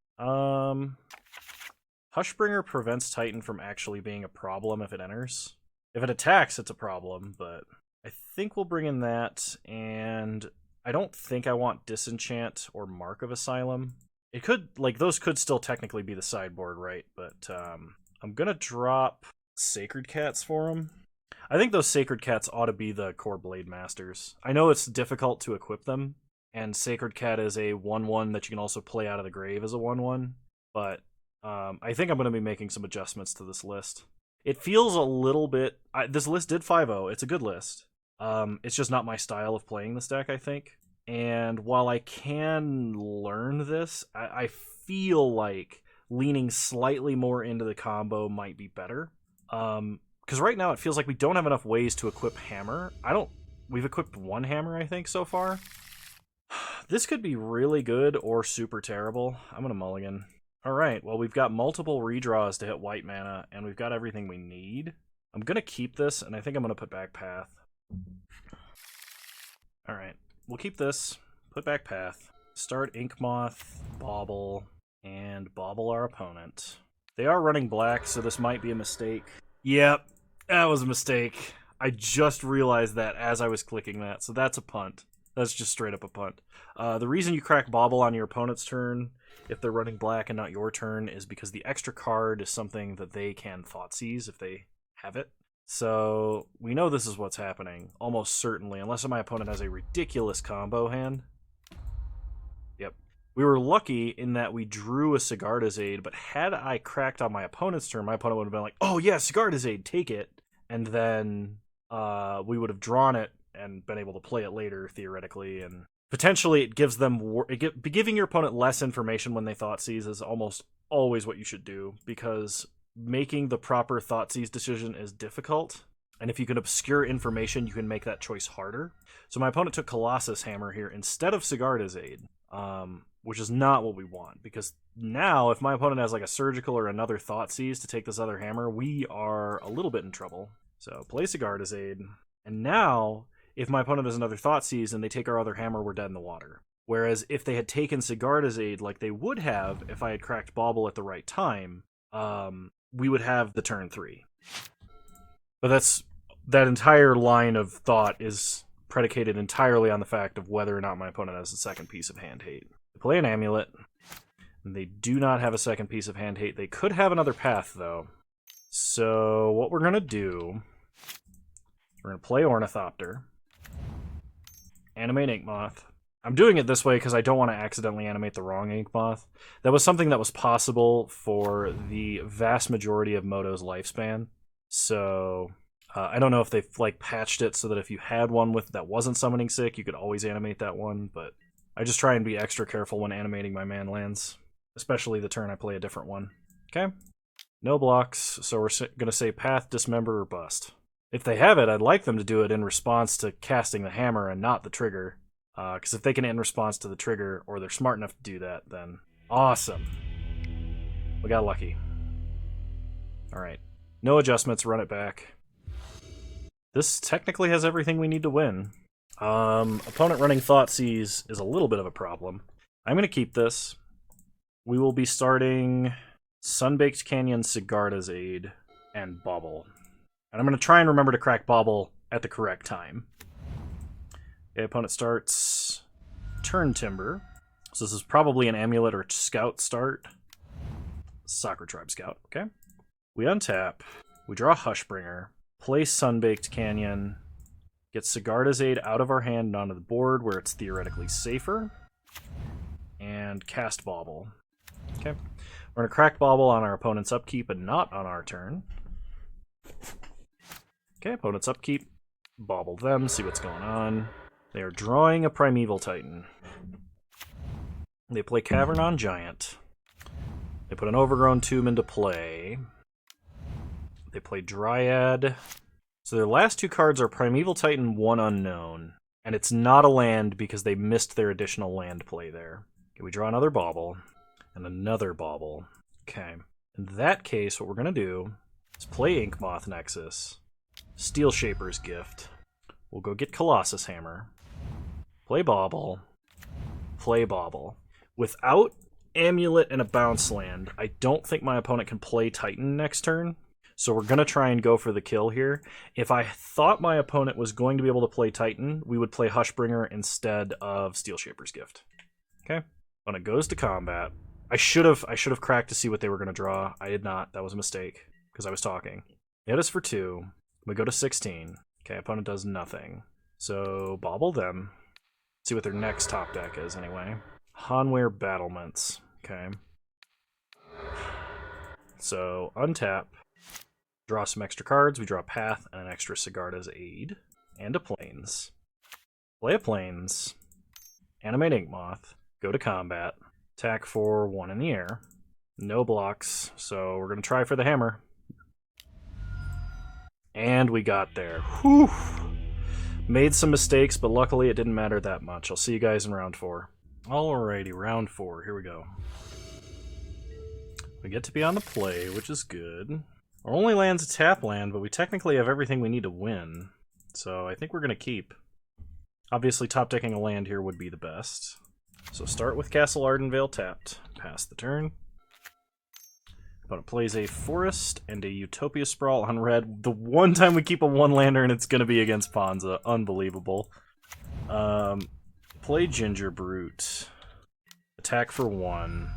Hushbringer prevents Titan from actually being a problem if it enters. If it attacks, it's a problem, but I think we'll bring in that, and I don't think I want Disenchant or Mark of Asylum. It could, like, those could still technically be the sideboard, right? But I'm gonna drop Sacred Cats for them. I think those Sacred Cats ought to be the core Blade Masters. I know it's difficult to equip them, and Sacred Cat is a 1/1 that you can also play out of the grave as a 1/1, but I think I'm going to be making some adjustments to this list. It feels a little bit... this list did 5-0. It's a good list. It's just not my style of playing this deck, I think. And while I can learn this, I feel like leaning slightly more into the combo might be better. Because right now it feels like we don't have enough ways to equip Hammer. We've equipped one Hammer, I think, so far. This could be really good or super terrible. I'm going to mulligan. Alright, well, we've got multiple redraws to hit white mana, and we've got everything we need. I'm going to keep this, and I think I'm going to put back Path. Alright, we'll keep this, put back Path, start Inkmoth, Bauble, and Bauble our opponent. They are running black, so this might be a mistake. Yep, that was a mistake. I just realized that as I was clicking that, so that's a punt. That's just straight up a punt. The reason you crack Bauble on your opponent's turn, if they're running black and not your turn, is because the extra card is something that they can Thoughtseize if they have it. So we know this is what's happening, almost certainly, unless my opponent has a ridiculous combo hand. Yep. We were lucky in that we drew a Sigarda's Aid, but had I cracked on my opponent's turn, my opponent would have been like, oh yeah, Sigarda's Aid, take it. And then we would have drawn it and been able to play it later, theoretically, and potentially it gives them... giving your opponent less information when they Thoughtseize is almost always what you should do, because making the proper Thoughtseize decision is difficult, and if you can obscure information, you can make that choice harder. So my opponent took Colossus Hammer here instead of Sigarda's Aid, which is not what we want, because now, if my opponent has like a Surgical or another Thoughtseize to take this other hammer, we are a little bit in trouble. So play Sigarda's Aid, and now, if my opponent has another Thoughtseize and they take our other hammer, we're dead in the water. Whereas if they had taken Sigarda's Aid like they would have if I had cracked Bauble at the right time, we would have the turn 3. But that entire line of thought is predicated entirely on the fact of whether or not my opponent has a second piece of hand hate. They play an Amulet, and they do not have a second piece of hand hate. They could have another path, though. So what we're going to do, we're going to play Ornithopter, animate Inkmoth. I'm doing it this way because I don't want to accidentally animate the wrong Inkmoth. That was something that was possible for the vast majority of Moto's lifespan. So I don't know if they've like patched it so that if you had one with that wasn't summoning sick, you could always animate that one. But I just try and be extra careful when animating my man lands, especially the turn I play a different one. Okay, no blocks. So we're going to say Path, Dismember, or Bust. If they have it, I'd like them to do it in response to casting the hammer and not the trigger. Because if they can hit in response to the trigger, or they're smart enough to do that, then awesome. We got lucky. Alright. No adjustments, run it back. This technically has everything we need to win. Opponent running Thoughtseize is a little bit of a problem. I'm going to keep this. We will be starting Sunbaked Canyon, Sigarda's Aid, and Bauble. And I'm going to try and remember to crack Bauble at the correct time. Okay, opponent starts Turn Timber. So this is probably an Amulet or Scout start. Soccer Tribe Scout, okay. We untap. We draw Hushbringer. Play Sunbaked Canyon. Get Sigarda's Aid out of our hand and onto the board where it's theoretically safer. And cast Bauble. Okay. We're going to crack Bauble on our opponent's upkeep and not on our turn. Okay, opponent's upkeep. Bauble them, see what's going on. They are drawing a Primeval Titan. They play Cavernon Giant. They put an Overgrown Tomb into play. They play Dryad. So their last two cards are Primeval Titan, 1 unknown. And it's not a land because they missed their additional land play there. Okay, we draw another Bauble. And another Bauble. Okay. In that case, what we're going to do is play Inkmoth Nexus. Steel Shaper's Gift. We'll go get Colossus Hammer. Play Bauble. Play Bauble. Without Amulet and a bounce land, I don't think my opponent can play Titan next turn. So we're going to try and go for the kill here. If I thought my opponent was going to be able to play Titan, we would play Hushbringer instead of Steel Shaper's Gift. Okay? When it goes to combat, I should have cracked to see what they were going to draw. I did not. That was a mistake because I was talking. They hit us for 2. We go to 16. Okay, opponent does nothing. So Bauble them. See what their next top deck is anyway. Hanweir Battlements. Okay. So untap, draw some extra cards. We draw Path and an extra Sigarda's Aid. And a Plains. Play a Plains. Animate Inkmoth. Go to combat. Attack for 1 in the air. No blocks, so we're going to try for the hammer. And we got there. Whew! Made some mistakes, but luckily it didn't matter that much. I'll see you guys in round 4. Alrighty, round 4. Here we go. We get to be on the play, which is good. Our only land's a tap land, but we technically have everything we need to win. So I think we're going to keep. Obviously, top decking a land here would be the best. So start with Castle Ardenvale tapped. Pass the turn. Opponent plays a Forest and a Utopia Sprawl on red. The one time we keep a one-lander and it's going to be against Ponza. Unbelievable. Play Ginger Brute. Attack for 1.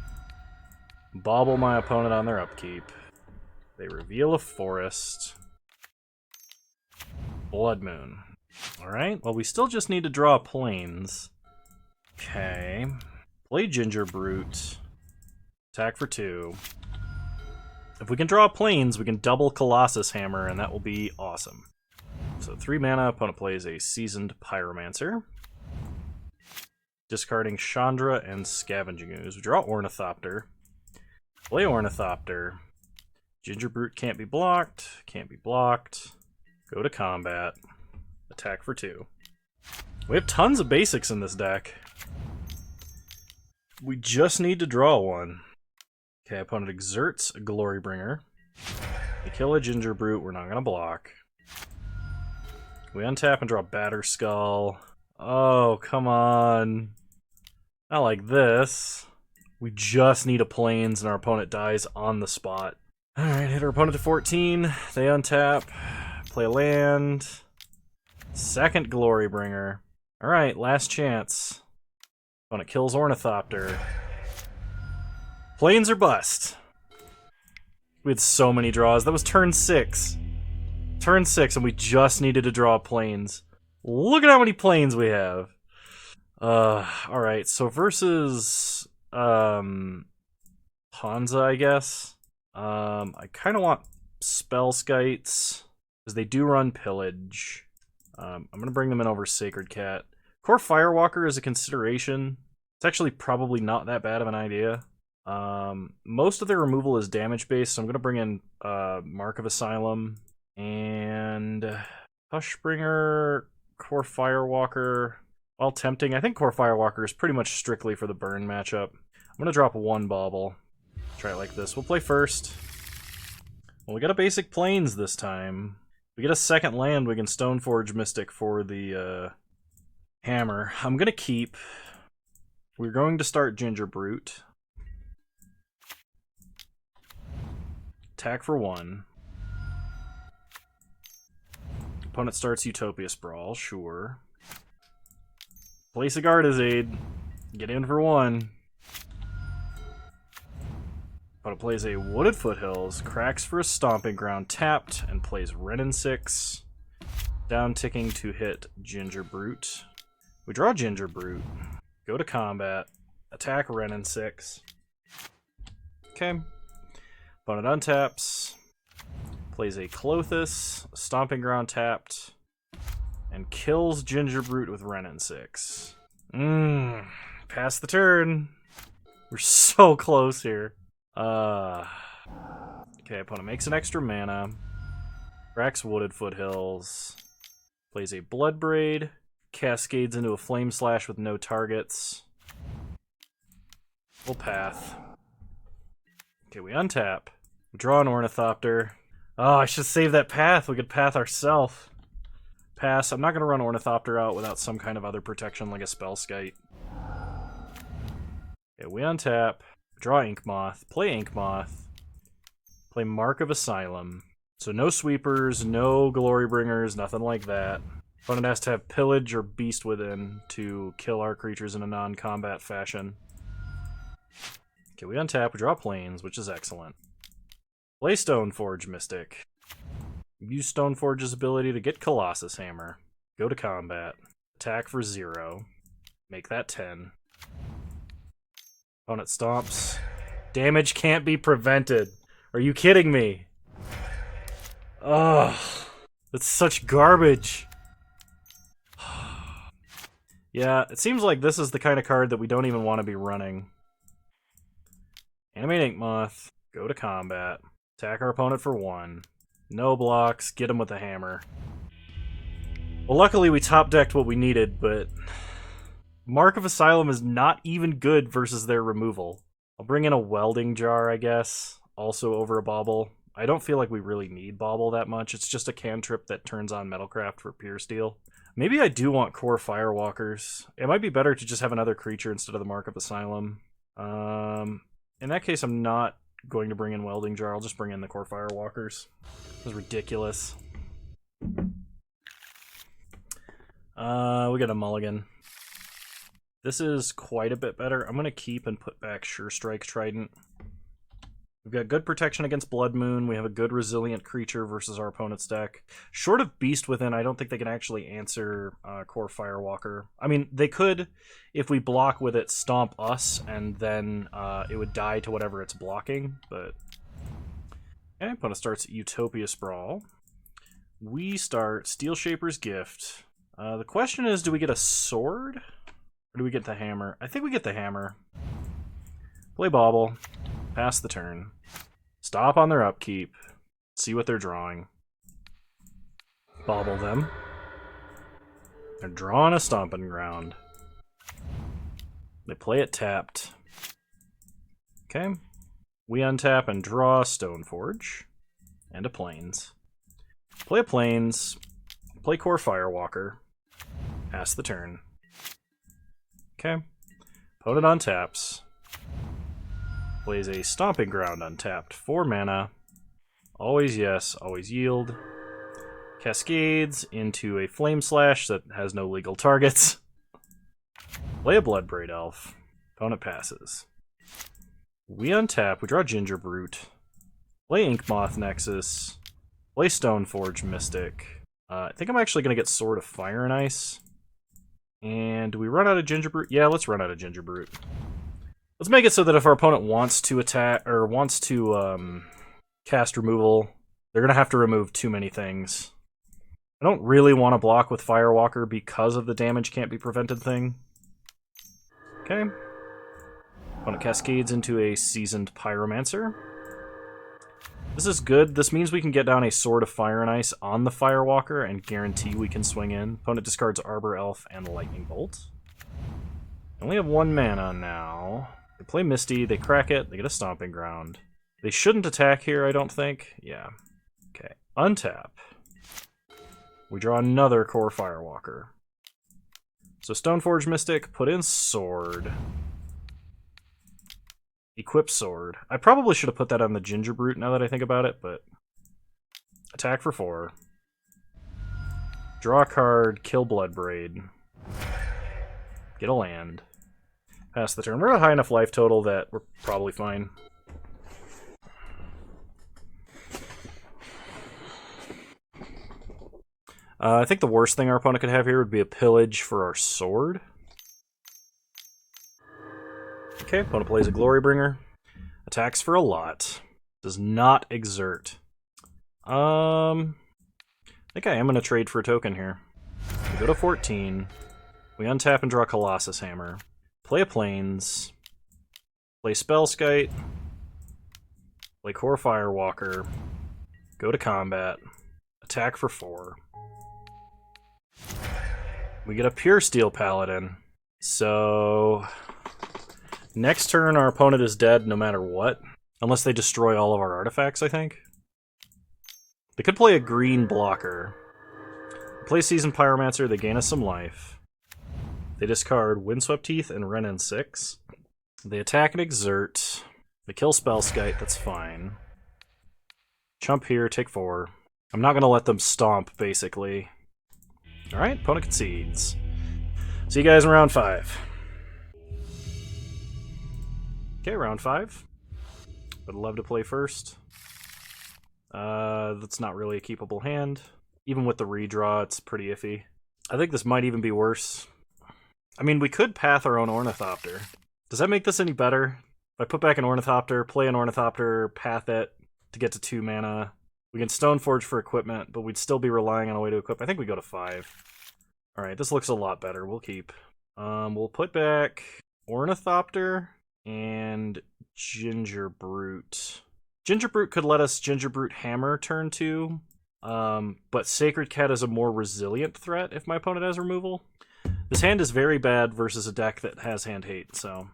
Bobble my opponent on their upkeep. They reveal a Forest. Blood Moon. Alright, well we still just need to draw Plains. Okay. Play Ginger Brute. Attack for 2. If we can draw Plains, we can double Colossus Hammer, and that will be awesome. So 3 mana, opponent plays a Seasoned Pyromancer. Discarding Chandra and Scavenging Ooze. We draw Ornithopter. Play Ornithopter. Ginger Brute can't be blocked. Can't be blocked. Go to combat. Attack for 2. We have tons of basics in this deck. We just need to draw one. Okay, opponent exerts a Glorybringer. We kill a Ginger Brute, we're not going to block. We untap and draw Batterskull. Oh, come on. Not like this. We just need a Plains and our opponent dies on the spot. Alright, hit our opponent to 14. They untap. Play a land. Second Glorybringer. Alright, last chance. Opponent kills Ornithopter. Plains or bust. We had so many draws. That was turn 6. Turn 6, and we just needed to draw Plains. Look at how many Plains we have. Alright, so versus Ponza, I guess. I kind of want Spell Skites, because they do run Pillage. I'm going to bring them in over Sacred Cat. Core Firewalker is a consideration. It's actually probably not that bad of an idea. Most of their removal is damage-based, so I'm going to bring in Mark of Asylum and Hushbringer, Core Firewalker. While tempting, I think Core Firewalker is pretty much strictly for the burn matchup. I'm going to drop 1 Bauble. Try it like this. We'll play first. Well, we got a basic Plains this time. If we get a second land, we can Stoneforge Mystic for the hammer. I'm going to keep. We're going to start Ginger Brute. Attack for 1. Opponent starts Utopia Sprawl, sure. Play Sigarda's Aid. Get in for 1. Opponent plays a Wooded Foothills, cracks for a Stomping Ground, tapped, and plays Renin 6. Down ticking to hit Ginger Brute. We draw Ginger Brute. Go to combat. Attack Renin 6. Okay. Opponent untaps. Plays a Clothis, Stomping Ground tapped, and kills Ginger Brute with Renin 6. Pass the turn. We're so close here. Okay, opponent makes an extra mana. Cracks Wooded Foothills. Plays a Bloodbraid. Cascades into a Flame Slash with no targets. We'll path. Okay, we untap. We draw an Ornithopter. Oh, I should save that path. We could path ourselves. Pass. I'm not going to run Ornithopter out without some kind of other protection like a Spellskite. Okay, we untap. Draw Inkmoth. Play Inkmoth. Play Mark of Asylum. So no sweepers, no Glorybringers, nothing like that. Opponent has to have Pillage or Beast Within to kill our creatures in a non-combat fashion. Okay, we untap, we draw Plains, which is excellent. Play Stoneforge Mystic. Use Stoneforge's ability to get Colossus Hammer. Go to combat. Attack for 0. Make that 10. Opponent stomps. Damage can't be prevented. Are you kidding me? Ugh. That's such garbage. Yeah, it seems like this is the kind of card that we don't even want to be running. Animate Ink Moth. Go to combat. Attack our opponent for 1. No blocks. Get him with a hammer. Well, luckily we top-decked what we needed, but... Mark of Asylum is not even good versus their removal. I'll bring in a Welding Jar, I guess. Also over a Bauble. I don't feel like we really need Bauble that much. It's just a cantrip that turns on Metalcraft for Pure Steel. Maybe I do want Core Firewalkers. It might be better to just have another creature instead of the Mark of Asylum. In that case, I'm not going to bring in Welding Jar. I'll just bring in the Core Firewalkers. This is ridiculous. We got a mulligan. This is quite a bit better. I'm going to keep and put back Sure Strike Trident. We've got good protection against Blood Moon. We have a good resilient creature versus our opponent's deck. Short of Beast Within, I don't think they can actually answer Core Firewalker. I mean, they could, if we block with it, stomp us, and then it would die to whatever it's blocking, but... Okay, opponent starts Utopia Sprawl. We start Steel Shaper's Gift. The question is, do we get a sword? Or do we get the hammer? I think we get the hammer. Play Bauble. Pass the turn. Stop on their upkeep. See what they're drawing. Bauble them. They're drawing a Stomping Ground. They play it tapped. Okay. We untap and draw a Stoneforge. And a Plains. Play a Plains. Play Core Firewalker. Pass the turn. Okay. Opponent untaps. Plays a Stomping Ground untapped. 4 mana. Always yes, always yield. Cascades into a Flame Slash that has no legal targets. Play a Bloodbraid Elf. Opponent passes. We untap, we draw Ginger Brute. Play Ink Moth Nexus. Play Stoneforge Mystic. I think I'm actually going to get Sword of Fire and Ice. And do we run out of Ginger Brute? Yeah, let's run out of Ginger Brute. Let's make it so that if our opponent wants to attack, or wants to cast removal, they're going to have to remove too many things. I don't really want to block with Firewalker because of the damage can't be prevented thing. Okay. Opponent cascades into a Seasoned Pyromancer. This is good. This means we can get down a Sword of Fire and Ice on the Firewalker and guarantee we can swing in. Opponent discards Arbor Elf and Lightning Bolt. Only have 1 mana now. They play Misty, they crack it, they get a Stomping Ground. They shouldn't attack here, I don't think. Yeah. Okay. Untap. We draw another Core Firewalker. So Stoneforge Mystic, put in Sword. Equip Sword. I probably should have put that on the Ginger Brute now that I think about it, but... Attack for 4. Draw a card, kill Bloodbraid. Get a land. Pass the turn. We're at a high enough life total that we're probably fine. I think the worst thing our opponent could have here would be a Pillage for our sword. Okay, opponent plays a Glorybringer. Attacks for a lot. Does not exert. I think I am going to trade for a token here. We go to 14. We untap and draw Colossus Hammer. Play a Plains. Play Spellskite. Play Core Firewalker. Go to combat. Attack for 4. We get a Pure Steel Paladin. So... next turn, our opponent is dead no matter what. Unless they destroy all of our artifacts, I think. They could play a green blocker. Play Seasoned Pyromancer, they gain us some life. They discard Windswept Teeth and Renin 6. They attack and exert. They kill Spellskite, that's fine. Chump here, take 4. I'm not going to let them stomp, basically. Alright, opponent concedes. See you guys in round 5. Okay, round 5. Would love to play first. That's not really a keepable hand. Even with the redraw, it's pretty iffy. I think this might even be worse. I mean, we could path our own Ornithopter. Does that make this any better? If I put back an Ornithopter, play an Ornithopter, path it, to get to 2 mana. We can Stoneforge for equipment, but we'd still be relying on a way to equip. I think we go to 5. Alright, this looks a lot better. We'll keep. We'll put back Ornithopter and Gingerbrute. Gingerbrute could let us Gingerbrute Hammer turn 2, but Sacred Cat is a more resilient threat if my opponent has removal. This hand is very bad versus a deck that has hand hate, so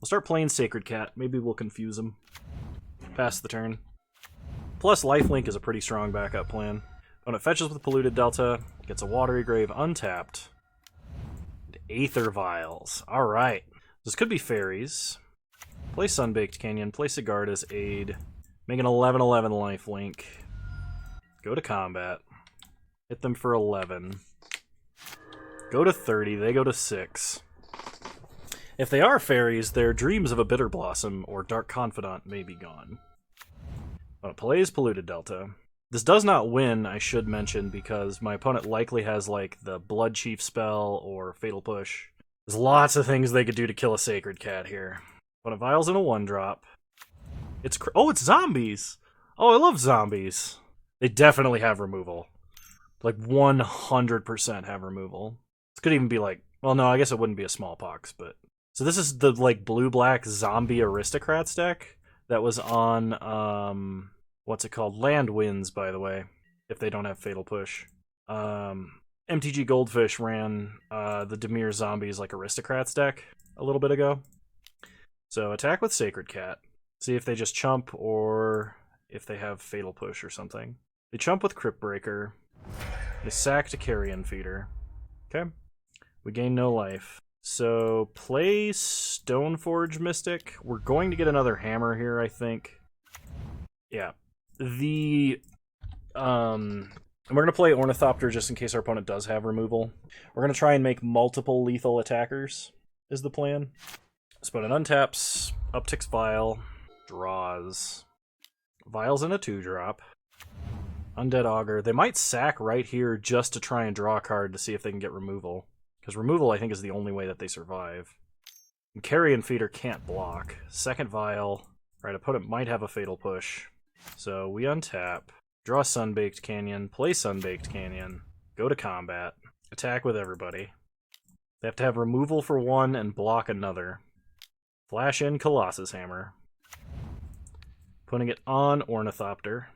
we'll start playing Sacred Cat. Maybe we'll confuse him. Pass the turn. Plus, Lifelink is a pretty strong backup plan. Opponent fetches with Polluted Delta, gets a Watery Grave untapped. And Aether Vials. Alright. This could be fairies. Play Sunbaked Canyon, play Sigard as aid. Make an 11/11 lifelink. Go to combat. Hit them for 11. Go to 30, they go to 6. If they are fairies, their Dreams of a Bitter Blossom or Dark Confidant may be gone. Plays Polluted Delta. This does not win, I should mention, because my opponent likely has, like, the Blood Chief spell or Fatal Push. There's lots of things they could do to kill a Sacred Cat here. Opponent Vials in a 1-drop. It's zombies! Oh, I love zombies. They definitely have removal. Like, 100% have removal. This could even be like, well, no, I guess it wouldn't be a Smallpox, but... So this is the, like, blue-black zombie aristocrats deck that was on, what's it called? Land Winds, by the way, if they don't have Fatal Push. MTG Goldfish ran the Dimir Zombies, like, aristocrats deck a little bit ago. So attack with Sacred Cat. See if they just chump or if they have Fatal Push or something. They chump with Crypt Breaker. They sack to Carrion Feeder. Okay. We gain no life. So play Stoneforge Mystic. We're going to get another hammer here, I think. Yeah. And we're going to play Ornithopter just in case our opponent does have removal. We're going to try and make multiple lethal attackers, is the plan. This opponent untaps, upticks Vial, draws. Vial's in a 2-drop. Undead Augur. They might sack right here just to try and draw a card to see if they can get removal. Because removal, I think, is the only way that they survive. And Carrion Feeder can't block. Second Vial. Right, opponent might have a Fatal Push. So we untap. Draw Sunbaked Canyon. Play Sunbaked Canyon. Go to combat. Attack with everybody. They have to have removal for 1 and block another. Flash in Colossus Hammer. Putting it on Ornithopter.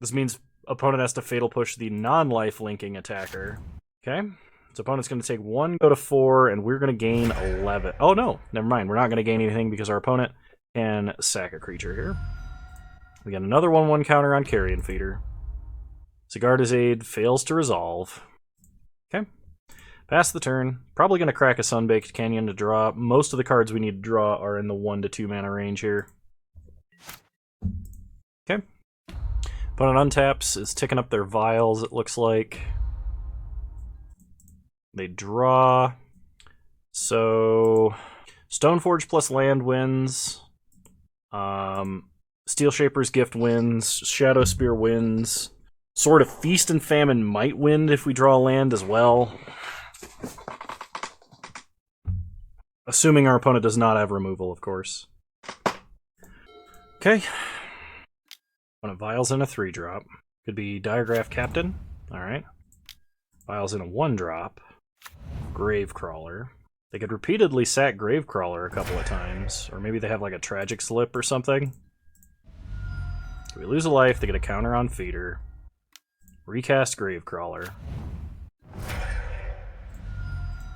This means opponent has to Fatal Push the non-life linking attacker. Okay. So opponent's going to take 1, go to 4, and we're going to gain 11. Oh no, never mind. We're not going to gain anything because our opponent can sack a creature here. We get another 1/1 counter on Carrion Feeder. Sigard's Aid fails to resolve. Okay. Pass the turn. Probably going to crack a Sunbaked Canyon to draw. Most of the cards we need to draw are in the 1 to 2 mana range here. Okay. Opponent untaps, is ticking up their Vials, it looks like. They draw. So Stoneforge plus land wins. Steel Shaper's Gift wins. Shadow Spear wins. Sword of Feast and Famine might win if we draw land as well. Assuming our opponent does not have removal, of course. Okay. Opponent Vials in a 3-drop. Could be Diregraph Captain. Alright. Vials in a 1-drop. Gravecrawler. They could repeatedly sack Gravecrawler a couple of times, or maybe they have like a Tragic Slip or something. We lose a life, they get a counter on Feeder. Recast Gravecrawler.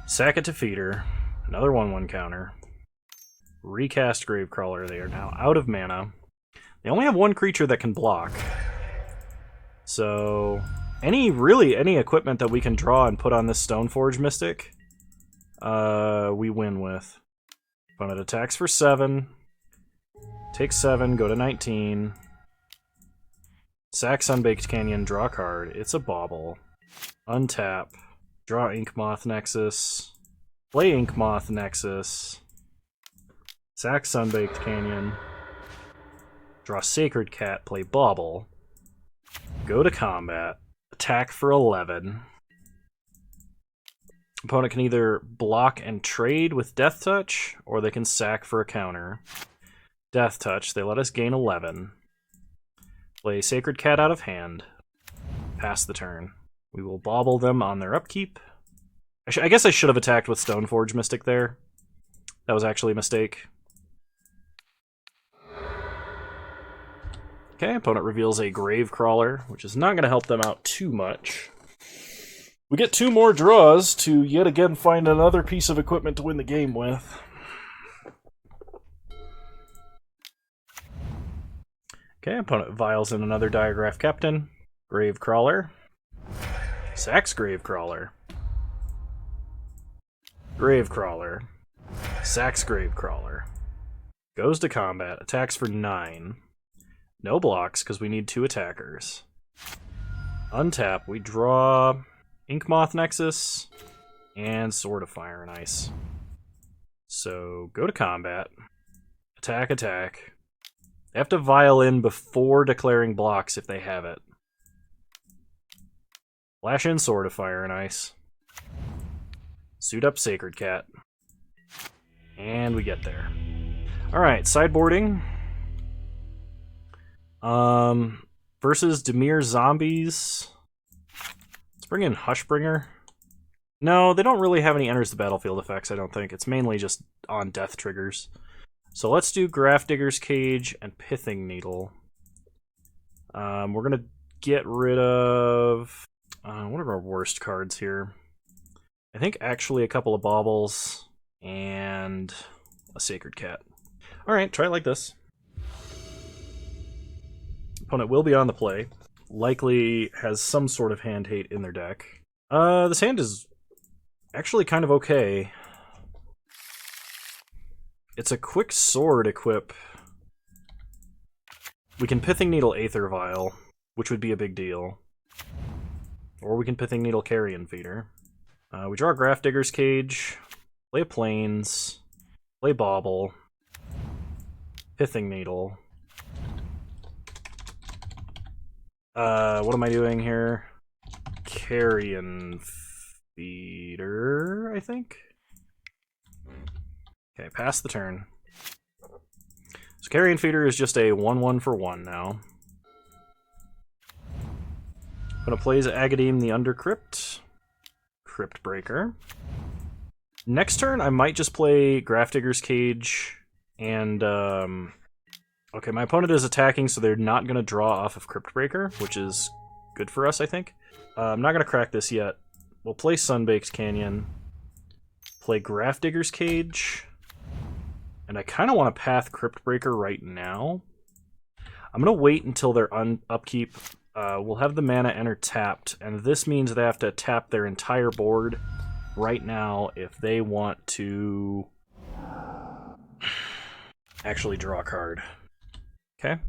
Sack it to Feeder. Another 1/1 counter. Recast Gravecrawler. They are now out of mana. They only have 1 creature that can block. So any equipment that we can draw and put on this Stoneforge Mystic, we win with. Opponent attacks for 7. Take 7, go to 19. Sack Sunbaked Canyon, draw a card. It's a bauble. Untap. Draw Inkmoth Nexus. Play Inkmoth Nexus. Sack Sunbaked Canyon. Draw Sacred Cat, play Bauble. Go to combat. Attack for 11. Opponent can either block and trade with Death Touch, or they can sack for a counter. Death Touch, they let us gain 11. Play Sacred Cat out of hand. Pass the turn. We will bauble them on their upkeep. I guess I should have attacked with Stoneforge Mystic there. That was actually a mistake. Okay, opponent reveals a Gravecrawler, which is not going to help them out too much. We get 2 more draws to yet again find another piece of equipment to win the game with. Okay, opponent vials in another Diagraph Captain. Gravecrawler. Sacks Gravecrawler. Gravecrawler. Sacks Gravecrawler. Goes to combat. Attacks for 9. No blocks, because we need 2 attackers. Untap. We draw Inkmoth Nexus and Sword of Fire and Ice. So, go to combat. Attack, attack. They have to vial in before declaring blocks if they have it. Flash in Sword of Fire and Ice. Suit up Sacred Cat. And we get there. Alright, sideboarding. Versus Dimir Zombies. Let's bring in Hushbringer. No, they don't really have any enters the battlefield effects, I don't think. It's mainly just on death triggers. So let's do Grafdigger's Cage and Pithing Needle. We're going to get rid of... what are our worst cards here? I think actually a couple of Baubles and a Sacred Cat. Alright, try it like this. Opponent will be on the play. Likely has some sort of hand hate in their deck. This hand is actually kind of okay. It's a quick sword equip. We can Pithing Needle Aether Vial, which would be a big deal. Or we can Pithing Needle Carrion Feeder. We draw Grafdigger's Cage, play Plains, play Bauble, Pithing Needle. What am I doing here? Carrion Feeder, I think? Okay, pass the turn. So Carrion Feeder is just a 1/1 for 1 now. I'm gonna play Agadeem the Undercrypt. Crypt Breaker. Next turn, I might just play Grafdigger's Cage and, okay, my opponent is attacking, so they're not going to draw off of Crypt Breaker, which is good for us, I think. I'm not going to crack this yet. We'll play Sunbaked Canyon, play Grafdigger's Cage, and I kind of want to path Crypt Breaker right now. I'm going to wait until their upkeep. We'll have the mana enter tapped, and this means they have to tap their entire board right now if they want to actually draw a card. Okay.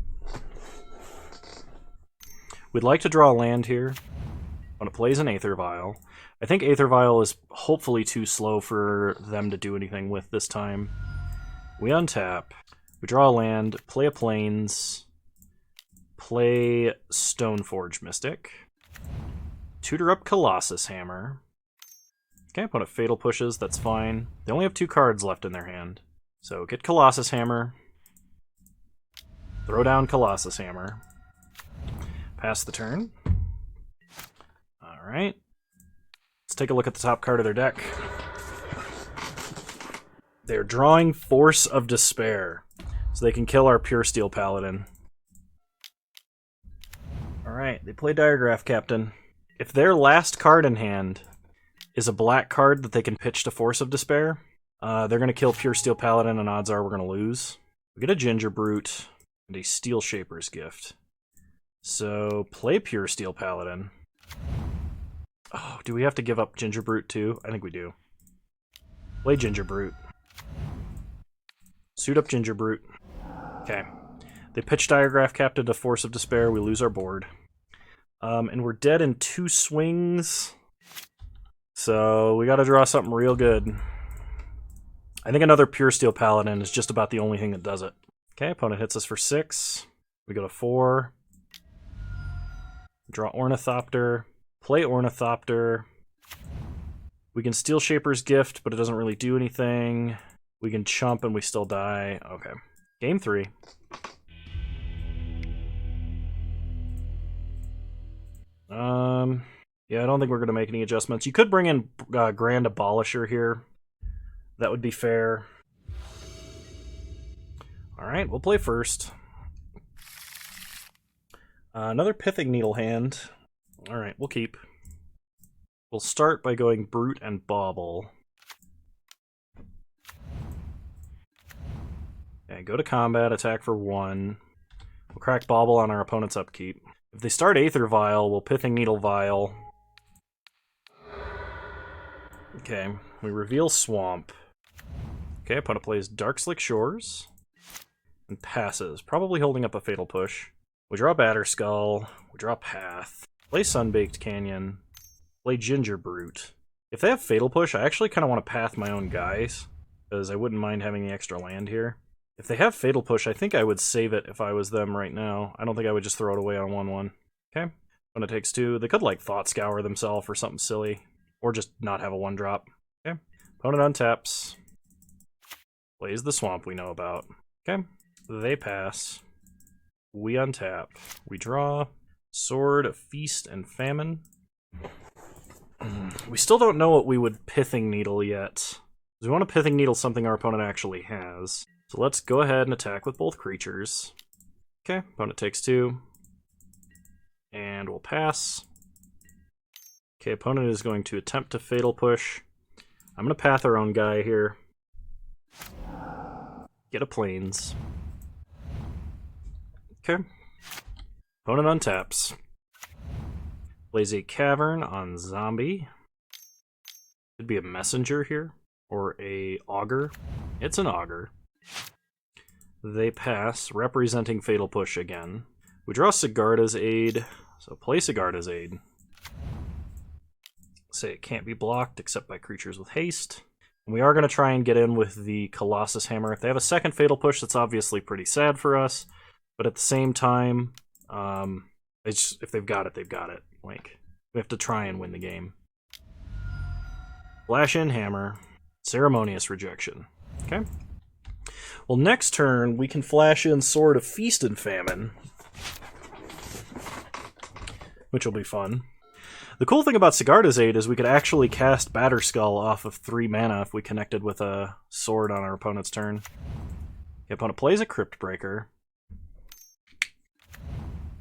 We'd like to draw a land here. I'm going to play as an Aether Vial. I think Aether Vial is hopefully too slow for them to do anything with this time. We untap. We draw a land, play a Plains, play Stoneforge Mystic, tutor up Colossus Hammer. Okay, opponent Fatal Pushes, that's fine. They only have 2 cards left in their hand. So get Colossus Hammer, throw down Colossus Hammer, pass the turn. Alright. Let's take a look at the top card of their deck. They're drawing Force of Despair, so they can kill our Pure Steel Paladin. Alright, they play Diagraph Captain. If their last card in hand is a black card that they can pitch to Force of Despair, they're going to kill Pure Steel Paladin, and odds are we're going to lose. We get a Ginger Brute and a Steel Shaper's Gift. So, play Pure Steel Paladin. Oh, do we have to give up Ginger Brute too? I think we do. Play Ginger Brute. Suit up Ginger Brute. Okay. They pitch Diagraph Captain to Force of Despair. We lose our board. And we're dead in 2 swings. So we gotta draw something real good. I think another Pure Steel Paladin is just about the only thing that does it. Okay, opponent hits us for 6. We go to 4. Draw Ornithopter. Play Ornithopter. We can Steel Shaper's Gift, but it doesn't really do anything. We can chump and we still die. Okay. Game 3. Yeah, I don't think we're going to make any adjustments. You could bring in Grand Abolisher here. That would be fair. Alright, we'll play first. Another Pithing Needle hand. Alright, we'll keep. We'll start by going Brute and Bauble. Okay, go to combat, attack for 1. We'll crack Bauble on our opponent's upkeep. If they start Aether Vial, we'll Pithing Needle Vial. Okay, we reveal Swamp. Okay, opponent plays Darkslick Shores. And passes, probably holding up a Fatal Push. We draw Batterskull. We draw Path. Play Sunbaked Canyon. Play Ginger Brute. If they have Fatal Push, I actually kind of want to Path my own guys, because I wouldn't mind having the extra land here. If they have Fatal Push, I think I would save it if I was them right now. I don't think I would just throw it away on 1/1. Okay. When it takes 2, they could, like, Thought Scour themselves or something silly. Or just not have a 1-drop. Okay. Opponent untaps. Plays the Swamp we know about. Okay. They pass. We untap. We draw. Sword, Feast, and Famine. We still don't know what we would Pithing Needle yet. We want to Pithing Needle something our opponent actually has. So let's go ahead and attack with both creatures. Okay, opponent takes 2. And we'll pass. Okay, opponent is going to attempt to Fatal Push. I'm going to Path our own guy here. Get a Plains. Okay. Opponent untaps. Plays a Cavern on Zombie. Could be a Messenger here. Or a Augur. It's an Augur. They pass, representing Fatal Push again. We draw Sigarda's Aid, so play Sigarda's Aid. Say it can't be blocked except by creatures with haste. And we are going to try and get in with the Colossus Hammer. If they have a second Fatal Push, that's obviously pretty sad for us. But at the same time, if they've got it, they've got it. Like, we have to try and win the game. Flash in Hammer. Ceremonious Rejection. Okay. Well, next turn, we can flash in Sword of Feast and Famine. Which will be fun. The cool thing about Sigarda's Aid is we could actually cast Batterskull off of 3 mana if we connected with a sword on our opponent's turn. The opponent plays a Cryptbreaker.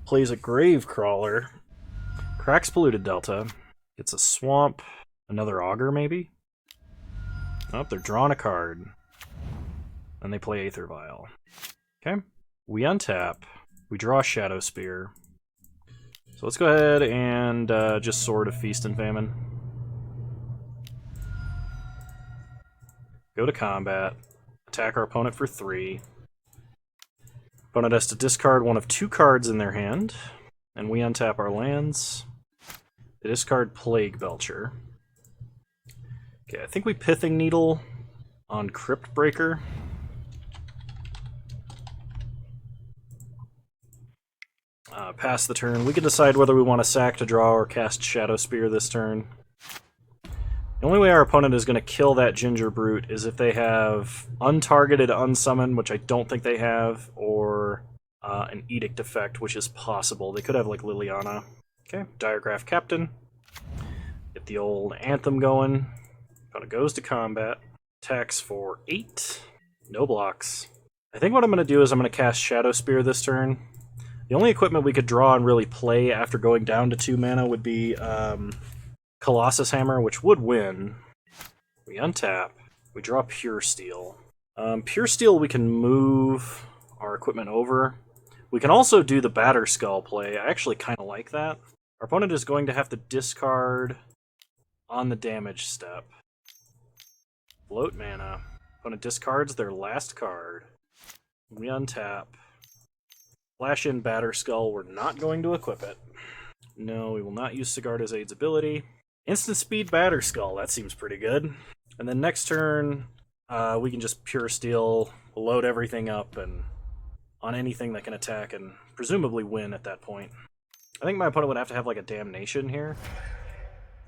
Plays a Gravecrawler. Cracks Polluted Delta. Gets a Swamp. Another Augur, maybe? Oh, they're drawing a card. And they play Aether Vial. Okay. We untap. We draw Shadow Spear. So let's go ahead and just Sword of Feast and Famine. Go to combat. Attack our opponent for 3. Opponent has to discard one of 2 cards in their hand. And we untap our lands. They discard Plague Belcher. Okay, I think we Pithing Needle on Cryptbreaker. Pass the turn. We can decide whether we want to sack to draw or cast Shadow Spear this turn. The only way our opponent is going to kill that Ginger Brute is if they have Untargeted Unsummon, which I don't think they have, or an Edict effect, which is possible. They could have, like, Liliana. Okay, Diregraph Captain. Get the old Anthem going. Opponent goes to combat. Attacks for 8. No blocks. I think what I'm going to do is I'm going to cast Shadow Spear this turn. The only equipment we could draw and really play after going down to 2 mana would be Colossus Hammer, which would win. We untap. We draw Pure Steel. Pure Steel we can move our equipment over. We can also do the Batterskull play. I actually kind of like that. Our opponent is going to have to discard on the damage step. Float mana. Opponent discards their last card. We untap. Flash in Batterskull. We're not going to equip it. No, we will not use Sigarda's Aid's ability. Instant Speed Batterskull. That seems pretty good. And then next turn, we can just Pure Steel, load everything up, and on anything that can attack, and presumably win at that point. I think my opponent would have to have, like, a Damnation here.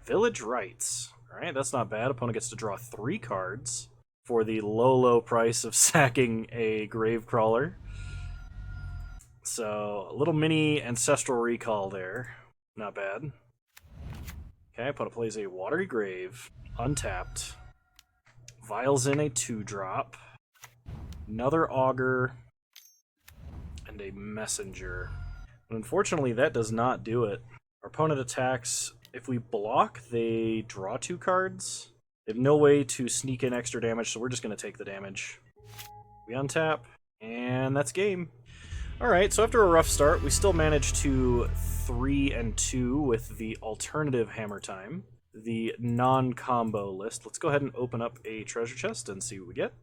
Village Rites. Alright, that's not bad. Opponent gets to draw 3 cards for the low price of sacking a Gravecrawler. So, a little mini Ancestral Recall there. Not bad. Okay, opponent plays a Watery Grave, untapped. Vials in a 2-drop. Another Augur. And a Messenger. But unfortunately, that does not do it. Our opponent attacks. If we block, they draw 2 cards. They have no way to sneak in extra damage, so we're just going to take the damage. We untap, and that's game. Alright, so after a rough start, we still managed to 3-2 with the alternative Hammertime, the non-combo list. Let's go ahead and open up a treasure chest and see what we get.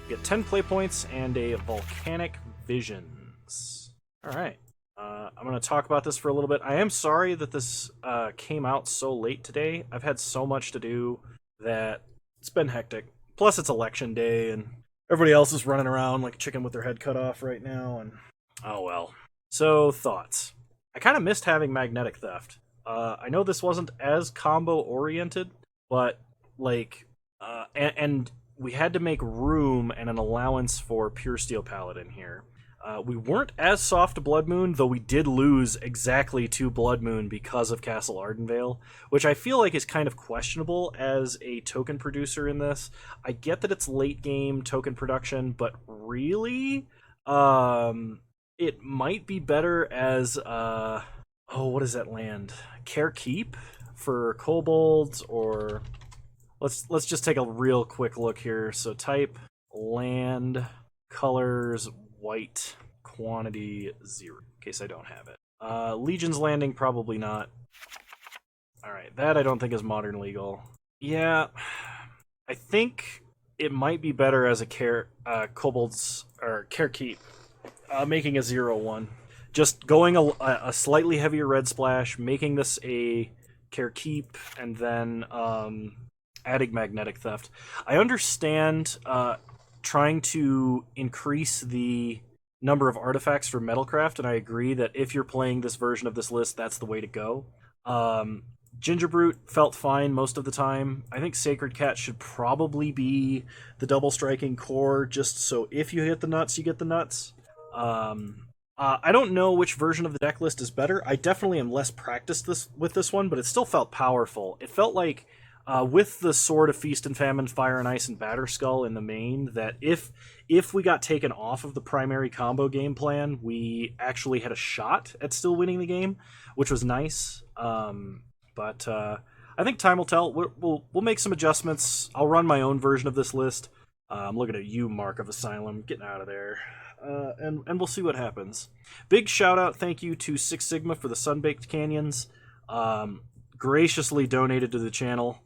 We get 10 play points and a Volcanic Visions. Alright, I'm going to talk about this for a little bit. I am sorry that this came out so late today. I've had so much to do that it's been hectic. Plus, it's election day, and everybody else is running around like a chicken with their head cut off right now, and oh well. So, thoughts. I kind of missed having Magnetic Theft. I know this wasn't as combo-oriented, but, like, and we had to make room and an allowance for Pure Steel Paladin here. We weren't as soft to Blood Moon, though we did lose exactly to Blood Moon because of Castle Ardenvale, which I feel like is kind of questionable as a token producer in this. I get that it's late game token production, but really, it might be better as what is that land? Care Keep for kobolds, or let's just take a real quick look here. So type land colors white, quantity 0, in case I don't have it. Legion's Landing, probably not. Alright, that I don't think is modern legal. Yeah, I think it might be better as a kobolds, or Care Keep, making a 0-1. Just going a slightly heavier red splash, making this a Care Keep, and then adding Magnetic Theft. I understand trying to increase the number of artifacts for Metalcraft, and I agree that if you're playing this version of this list, that's the way to go. Gingerbrute felt fine most of the time. I think Sacred Cat should probably be the double striking core, just so if you hit the nuts, you get the nuts. I don't know which version of the deck list is better. I definitely am less practiced with this one, but it still felt powerful. It felt like with the Sword of Feast and Famine, Fire and Ice, and Batterskull in the main, that if we got taken off of the primary combo game plan, we actually had a shot at still winning the game, which was nice. But I think time will tell. We'll make some adjustments. I'll run my own version of this list. I'm looking at you, Mark of Asylum, getting out of there. And we'll see what happens. Big shout out, thank you to Six Sigma for the Sunbaked Canyons. Graciously donated to the channel.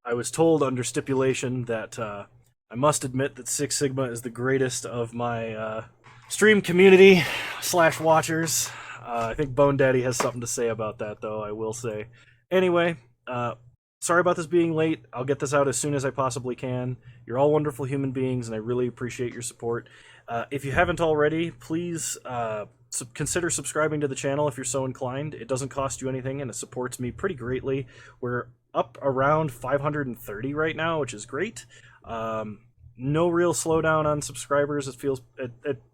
I was told under stipulation that I must admit that Six Sigma is the greatest of my stream community / watchers. I think Bone Daddy has something to say about that, though, I will say. Anyway, sorry about this being late. I'll get this out as soon as I possibly can. You're all wonderful human beings, and I really appreciate your support. If you haven't already, please consider subscribing to the channel if you're so inclined. It doesn't cost you anything, and it supports me pretty greatly. We're up around 530 right now, which is great. No real slowdown on subscribers. It feels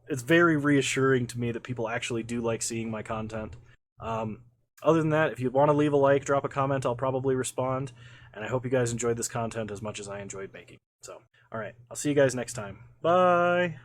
it's very reassuring to me that people actually do like seeing my content. Other than that, if you want to leave a like, drop a comment, I'll probably respond. And I hope you guys enjoyed this content as much as I enjoyed making. So, alright, I'll see you guys next time. Bye!